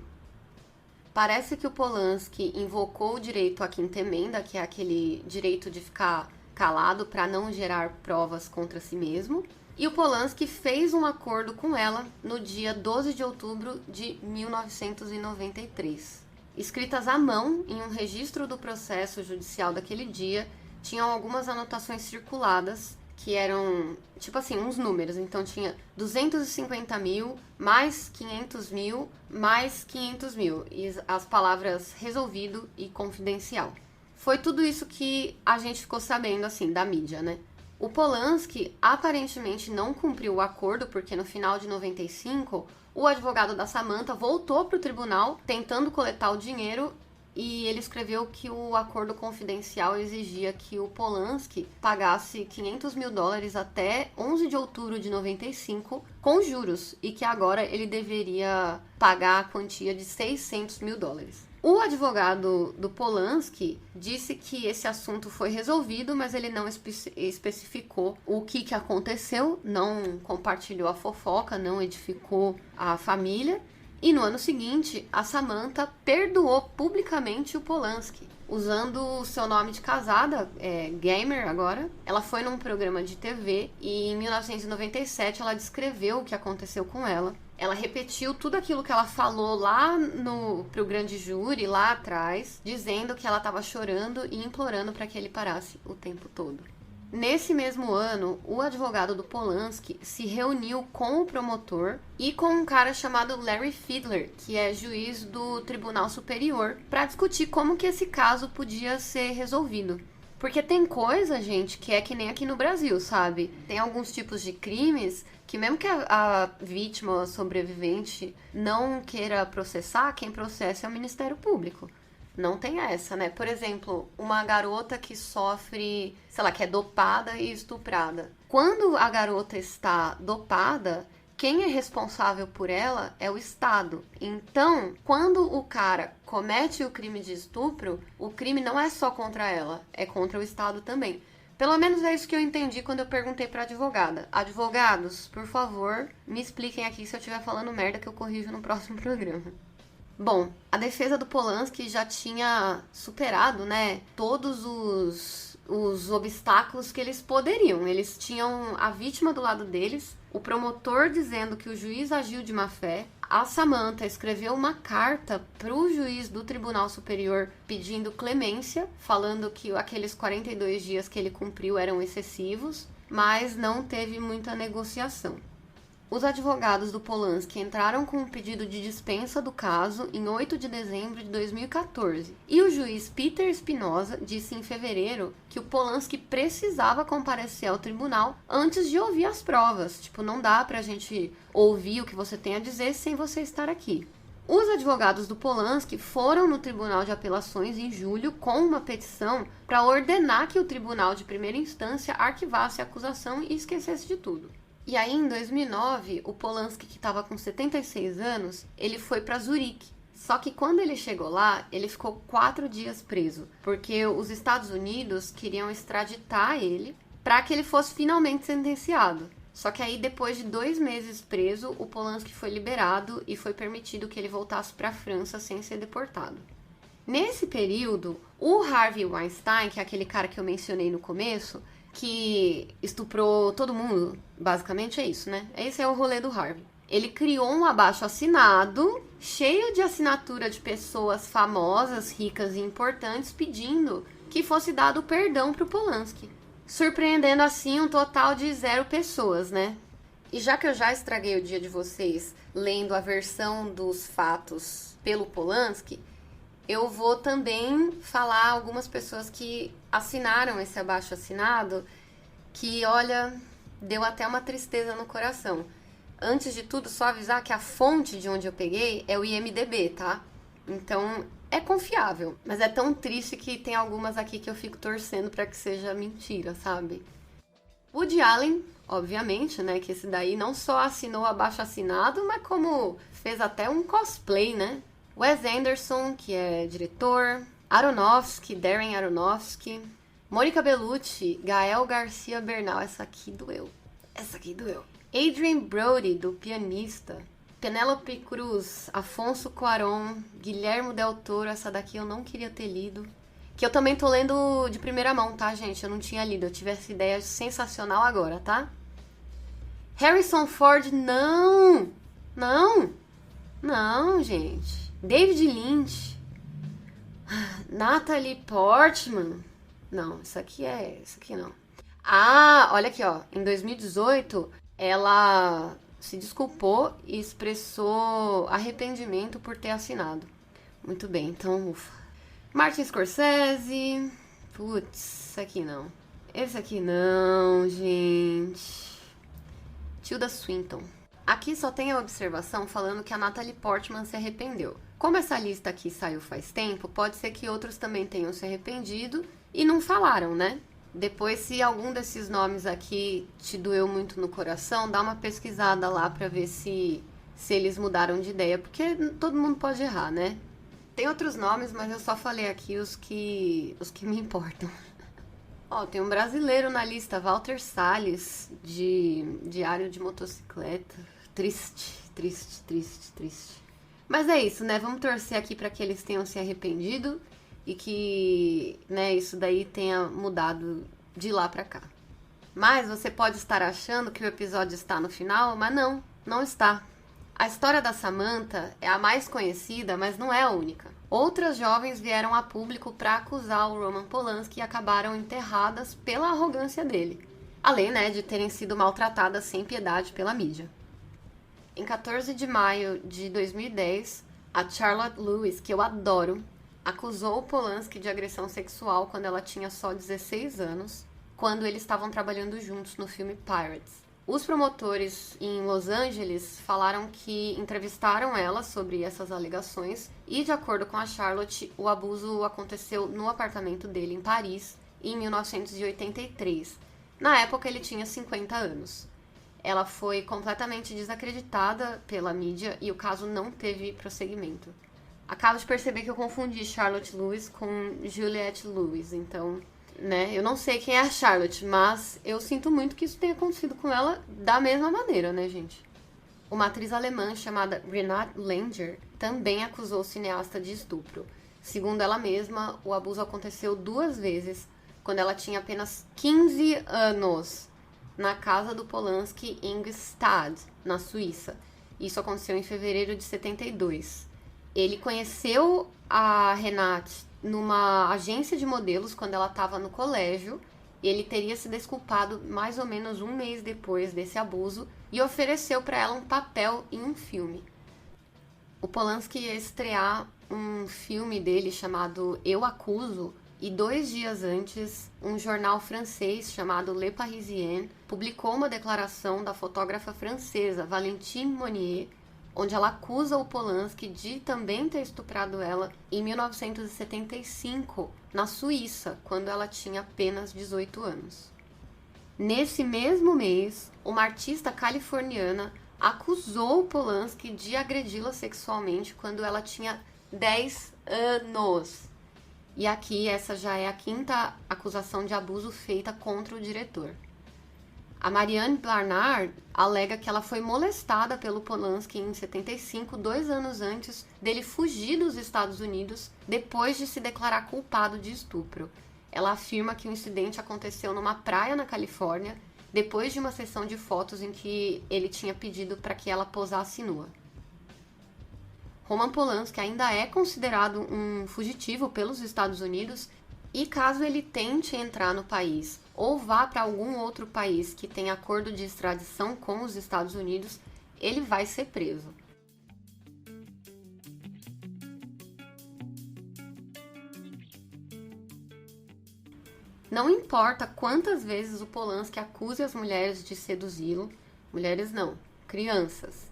Parece que o Polanski invocou o direito à quinta emenda, que é aquele direito de ficar calado para não gerar provas contra si mesmo. E o Polanski fez um acordo com ela no dia 12 de outubro de 1993. Escritas à mão em um registro do processo judicial daquele dia, tinham algumas anotações circuladas que eram, tipo assim, uns números. Então tinha 250 mil, mais 500 mil, mais 500 mil. E as palavras resolvido e confidencial. Foi tudo isso que a gente ficou sabendo, assim, da mídia, né? O Polanski aparentemente não cumpriu o acordo, porque no final de 95, o advogado da Samantha voltou para o tribunal tentando coletar o dinheiro. E ele escreveu que o acordo confidencial exigia que o Polanski pagasse $500 mil até 11 de outubro de 95 com juros e que agora ele deveria pagar a quantia de $600 mil. O advogado do Polanski disse que esse assunto foi resolvido, mas ele não especificou o que aconteceu, não compartilhou a fofoca, não edificou a família. E no ano seguinte, a Samantha perdoou publicamente o Polanski. Usando o seu nome de casada, Gamer agora, ela foi num programa de TV e em 1997 ela descreveu o que aconteceu com ela. Ela repetiu tudo aquilo que ela falou lá pro grande júri, lá atrás, dizendo que ela estava chorando e implorando para que ele parasse o tempo todo. Nesse mesmo ano, o advogado do Polanski se reuniu com o promotor e com um cara chamado Larry Fiedler, que é juiz do Tribunal Superior, para discutir como que esse caso podia ser resolvido. Porque tem coisa, gente, que é que nem aqui no Brasil, sabe? Tem alguns tipos de crimes que mesmo que a vítima, a sobrevivente, não queira processar, quem processa é o Ministério Público. Não tem essa, né? Por exemplo, uma garota que sofre, sei lá, que é dopada e estuprada. Quando a garota está dopada, quem é responsável por ela é o Estado. Então, quando o cara comete o crime de estupro, o crime não é só contra ela, é contra o Estado também. Pelo menos é isso que eu entendi quando eu perguntei pra advogada. Advogados, por favor, me expliquem aqui se eu estiver falando merda que eu corrijo no próximo programa. Bom, a defesa do Polanski já tinha superado, né, todos os obstáculos que eles poderiam. Eles tinham a vítima do lado deles, o promotor dizendo que o juiz agiu de má fé, a Samantha escreveu uma carta para o juiz do Tribunal Superior pedindo clemência, falando que aqueles 42 dias que ele cumpriu eram excessivos, mas não teve muita negociação. os advogados do Polanski entraram com um pedido de dispensa do caso em 8 de dezembro de 2014. E o juiz Peter Espinosa disse em fevereiro que o Polanski precisava comparecer ao tribunal antes de ouvir as provas. Tipo, não dá pra gente ouvir o que você tem a dizer sem você estar aqui. Os advogados do Polanski foram no Tribunal de Apelações em julho com uma petição para ordenar que o tribunal de primeira instância arquivasse a acusação e esquecesse de tudo. E aí, em 2009, o Polanski, que estava com 76 anos, ele foi para Zurique. Só que quando ele chegou lá, ele ficou 4 dias preso, porque os Estados Unidos queriam extraditar ele para que ele fosse finalmente sentenciado. Só que aí, depois de 2 meses preso, o Polanski foi liberado e foi permitido que ele voltasse para a França sem ser deportado. Nesse período, o Harvey Weinstein, que é aquele cara que eu mencionei no começo, que estuprou todo mundo, basicamente é isso, né? Esse é o rolê do Harvey. Ele criou um abaixo-assinado cheio de assinatura de pessoas famosas, ricas e importantes pedindo que fosse dado perdão pro Polanski, surpreendendo assim um total de 0 pessoas, né? E já que eu já estraguei o dia de vocês lendo a versão dos fatos pelo Polanski, eu vou também falar algumas pessoas que assinaram esse abaixo-assinado, que, olha, deu até uma tristeza no coração. Antes de tudo, só avisar que a fonte de onde eu peguei é o IMDb, tá? Então, é confiável. Mas é tão triste que tem algumas aqui que eu fico torcendo pra que seja mentira, sabe? Woody Allen, obviamente, né? Que esse daí não só assinou abaixo-assinado, mas como fez até um cosplay, né? Wes Anderson, que é diretor, Darren Aronofsky, Mônica Bellucci, Gael Garcia Bernal, essa aqui doeu. Adrien Brody, do Pianista, Penélope Cruz, Afonso Cuarón, Guillermo del Toro, essa daqui eu não queria ter lido, que eu também tô lendo de primeira mão, tá, gente? Eu não tinha lido, eu tive essa ideia sensacional agora, tá? Harrison Ford, não, gente. David Lynch, Natalie Portman, não, isso aqui não. Ah, olha aqui, ó, em 2018, ela se desculpou e expressou arrependimento por ter assinado. Muito bem, então, ufa. Martin Scorsese, putz, esse aqui não, gente. Tilda Swinton. Aqui só tem a observação falando que a Natalie Portman se arrependeu. Como essa lista aqui saiu faz tempo, pode ser que outros também tenham se arrependido e não falaram, né? Depois, se algum desses nomes aqui te doeu muito no coração, dá uma pesquisada lá pra ver se eles mudaram de ideia, porque todo mundo pode errar, né? Tem outros nomes, mas eu só falei aqui os que me importam. Ó, tem um brasileiro na lista, Walter Salles, de Diário de Motocicleta. Triste. Mas é isso, né? Vamos torcer aqui para que eles tenham se arrependido e que, né, isso daí tenha mudado de lá pra cá. Mas você pode estar achando que o episódio está no final, mas não está. A história da Samantha é a mais conhecida, mas não é a única. Outras jovens vieram a público para acusar o Roman Polanski e acabaram enterradas pela arrogância dele. Além, né, de terem sido maltratadas sem piedade pela mídia. Em 14 de maio de 2010, a Charlotte Lewis, que eu adoro, acusou o Polanski de agressão sexual quando ela tinha só 16 anos, quando eles estavam trabalhando juntos no filme Pirates. Os promotores em Los Angeles falaram que entrevistaram ela sobre essas alegações e, de acordo com a Charlotte, o abuso aconteceu no apartamento dele em Paris em 1983. Na época, ele tinha 50 anos. Ela foi completamente desacreditada pela mídia e o caso não teve prosseguimento. Acabo de perceber que eu confundi Charlotte Lewis com Juliette Lewis, então, né, eu não sei quem é a Charlotte, mas eu sinto muito que isso tenha acontecido com ela da mesma maneira, né, gente? Uma atriz alemã chamada Renate Langer também acusou o cineasta de estupro. Segundo ela mesma, o abuso aconteceu 2 vezes, quando ela tinha apenas 15 anos, na casa do Polanski em Gstaad, na Suíça. Isso aconteceu em fevereiro de 72. Ele conheceu a Renate numa agência de modelos quando ela estava no colégio. E ele teria se desculpado mais ou menos 1 mês depois desse abuso, e ofereceu para ela um papel em um filme. O Polanski ia estrear um filme dele chamado Eu Acuso, e 2 dias antes, um jornal francês chamado Le Parisien publicou uma declaração da fotógrafa francesa Valentine Monnier, onde ela acusa o Polanski de também ter estuprado ela em 1975, na Suíça, quando ela tinha apenas 18 anos. Nesse mesmo mês, uma artista californiana acusou o Polanski de agredi-la sexualmente quando ela tinha 10 anos. E aqui essa já é a 5ª acusação de abuso feita contra o diretor. A Marianne Barnard alega que ela foi molestada pelo Polanski em 75, 2 anos antes dele fugir dos Estados Unidos, depois de se declarar culpado de estupro. Ela afirma que o incidente aconteceu numa praia na Califórnia, depois de uma sessão de fotos em que ele tinha pedido para que ela posasse nua. Roman Polanski ainda é considerado um fugitivo pelos Estados Unidos e caso ele tente entrar no país ou vá para algum outro país que tenha acordo de extradição com os Estados Unidos, ele vai ser preso. Não importa quantas vezes o Polanski acuse as mulheres de seduzi-lo, mulheres não, crianças,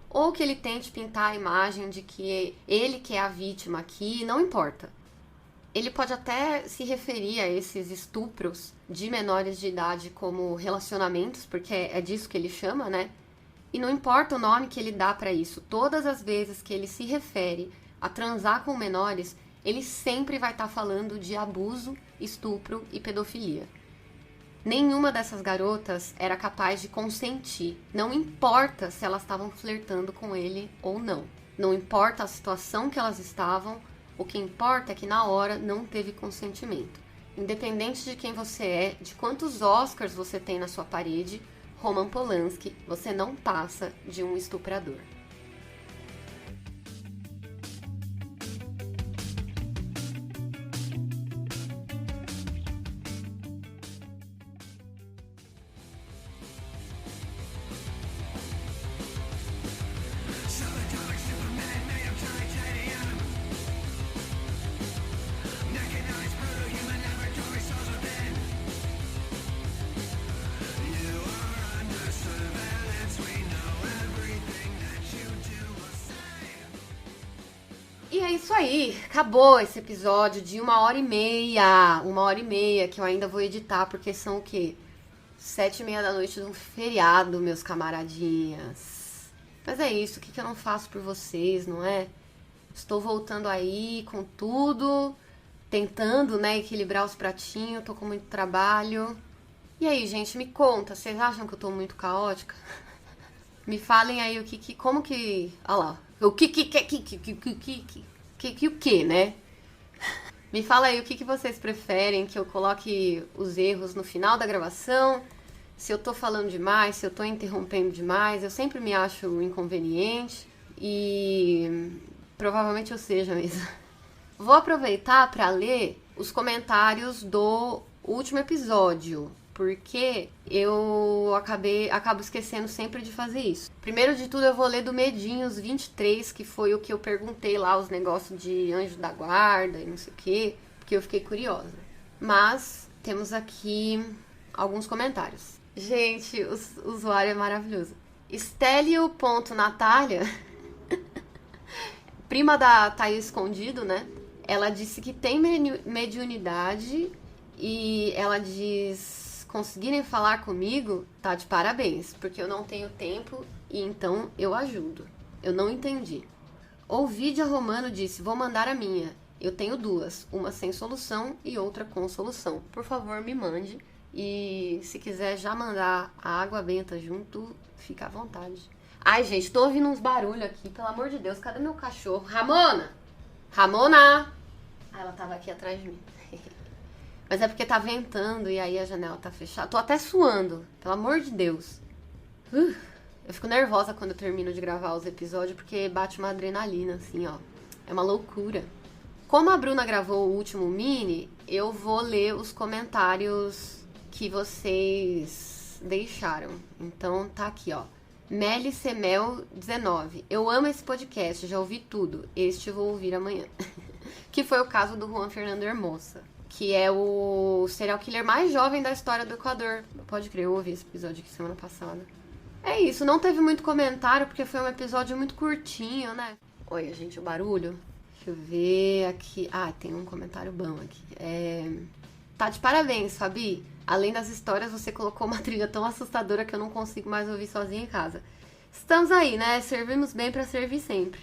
ou que ele tente pintar a imagem de que ele que é a vítima aqui, não importa. Ele pode até se referir a esses estupros de menores de idade como relacionamentos, porque é disso que ele chama, né? E não importa o nome que ele dá para isso, todas as vezes que ele se refere a transar com menores, ele sempre vai estar falando de abuso, estupro e pedofilia. Nenhuma dessas garotas era capaz de consentir. Não importa se elas estavam flertando com ele ou não. Não importa a situação que elas estavam, o que importa é que na hora não teve consentimento. Independente de quem você é, de quantos Oscars você tem na sua parede, Roman Polanski, você não passa de um estuprador. E é isso aí, acabou esse episódio de 1h30, 1h30, que eu ainda vou editar, porque são o quê? 7h30 da noite de um feriado, meus camaradinhas. Mas é isso, o que eu não faço por vocês, não é? Estou voltando aí com tudo, tentando, né, equilibrar os pratinhos, tô com muito trabalho. E aí, gente, me conta, vocês acham que eu tô muito caótica? Me falem aí o que, como que... Olha lá. O que, né? Me fala aí o que vocês preferem, que eu coloque os erros no final da gravação, se eu tô falando demais, se eu tô interrompendo demais, eu sempre me acho inconveniente e provavelmente eu seja mesmo. Vou aproveitar para ler os comentários do último episódio, porque eu acabo esquecendo sempre de fazer isso. Primeiro de tudo, eu vou ler do Medinhos 23, que foi o que eu perguntei lá, os negócios de anjo da guarda e não sei o quê, porque eu fiquei curiosa. Mas temos aqui alguns comentários. Gente, o usuário é maravilhoso. Estélio.Natália, prima da Thaís Escondido, né? Ela disse que tem mediunidade e ela diz... Conseguirem falar comigo, tá de parabéns, porque eu não tenho tempo e então eu ajudo. Eu não entendi. Ovidia Romano disse, vou mandar a minha. Eu tenho 2, uma sem solução e outra com solução. Por favor, me mande. E se quiser já mandar a água benta junto, fica à vontade. Ai, gente, tô ouvindo uns barulhos aqui, pelo amor de Deus. Cadê meu cachorro? Ramona! Ramona! Ah, ela tava aqui atrás de mim. Mas é porque tá ventando e aí a janela tá fechada. Tô até suando, pelo amor de Deus. Eu fico nervosa quando eu termino de gravar os episódios, porque bate uma adrenalina, assim, ó. É uma loucura. Como a Bruna gravou o último mini, eu vou ler os comentários que vocês deixaram. Então tá aqui, ó. Melicemel19. Eu amo esse podcast, já ouvi tudo. Este vou ouvir amanhã. Que foi o caso do Juan Fernando Hermosa, que é o serial killer mais jovem da história do Equador. Pode crer, eu ouvi esse episódio aqui semana passada. É isso, não teve muito comentário, porque foi um episódio muito curtinho, né? Olha, gente, o barulho. Deixa eu ver aqui. Ah, tem um comentário bom aqui. Tá de parabéns, Fabi. Além das histórias, você colocou uma trilha tão assustadora que eu não consigo mais ouvir sozinha em casa. Estamos aí, né? Servimos bem pra servir sempre.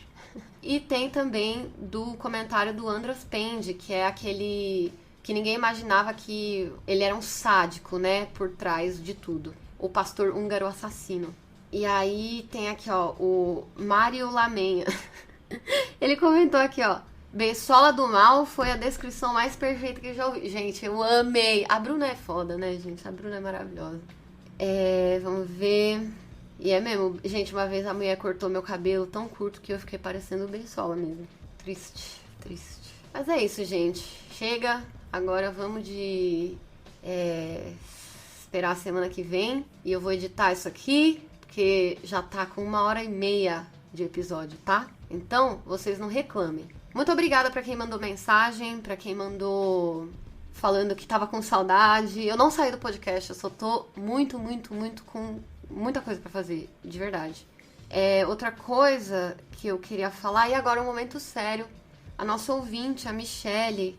E tem também do comentário do Andras Pende, que é aquele que ninguém imaginava que ele era um sádico, né? Por trás de tudo. O pastor húngaro assassino. E aí tem aqui, ó, o Mário Lamenha. Ele comentou aqui, ó. Beisola do Mal foi a descrição mais perfeita que eu já ouvi. Gente, eu amei. A Bruna é foda, né, gente? A Bruna é maravilhosa. Vamos ver. E é mesmo. Gente, uma vez a mulher cortou meu cabelo tão curto que eu fiquei parecendo Beisola mesmo. Triste, triste. Mas é isso, gente. Chega. Agora vamos de... esperar a semana que vem. E eu vou editar isso aqui, porque já tá com 1h30 de episódio, tá? Então, vocês não reclamem. Muito obrigada pra quem mandou mensagem, pra quem mandou falando que tava com saudade. Eu não saí do podcast, eu só tô muito com muita coisa pra fazer, de verdade. Outra coisa que eu queria falar, e agora um momento sério. A nossa ouvinte, a Michele,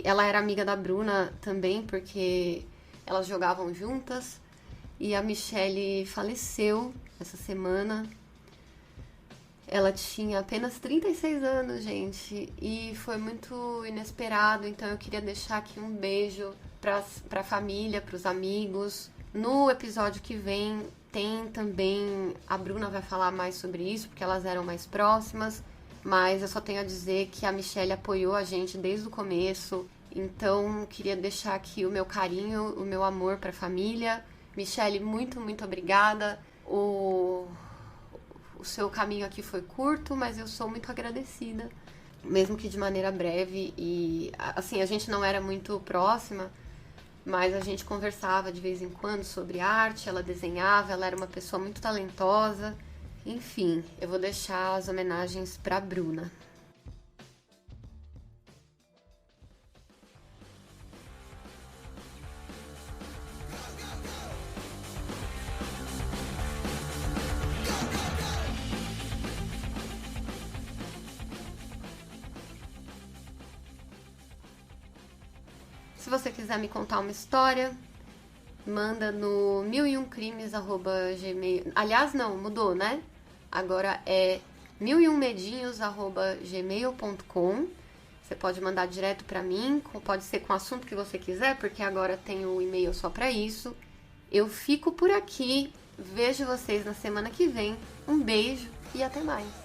ela era amiga da Bruna também, porque elas jogavam juntas. E a Michele faleceu essa semana. Ela tinha apenas 36 anos, gente, e foi muito inesperado, então eu queria deixar aqui um beijo pra família, pros amigos. No episódio que vem tem também, a Bruna vai falar mais sobre isso, porque elas eram mais próximas, mas eu só tenho a dizer que a Michelle apoiou a gente desde o começo, então queria deixar aqui o meu carinho, o meu amor pra família. Michelle, muito obrigada. O seu caminho aqui foi curto, mas eu sou muito agradecida, mesmo que de maneira breve. E assim, a gente não era muito próxima, mas a gente conversava de vez em quando sobre arte, ela desenhava, ela era uma pessoa muito talentosa. Enfim, eu vou deixar as homenagens pra Bruna. Se você quiser me contar uma história, manda no 1001crimes@gmail. Aliás, não, mudou, né? Agora é 1001medinhos@gmail.com. Você pode mandar direto pra mim, pode ser com o assunto que você quiser, porque agora tem o e-mail só pra isso. Eu fico por aqui, vejo vocês na semana que vem. Um beijo e até mais.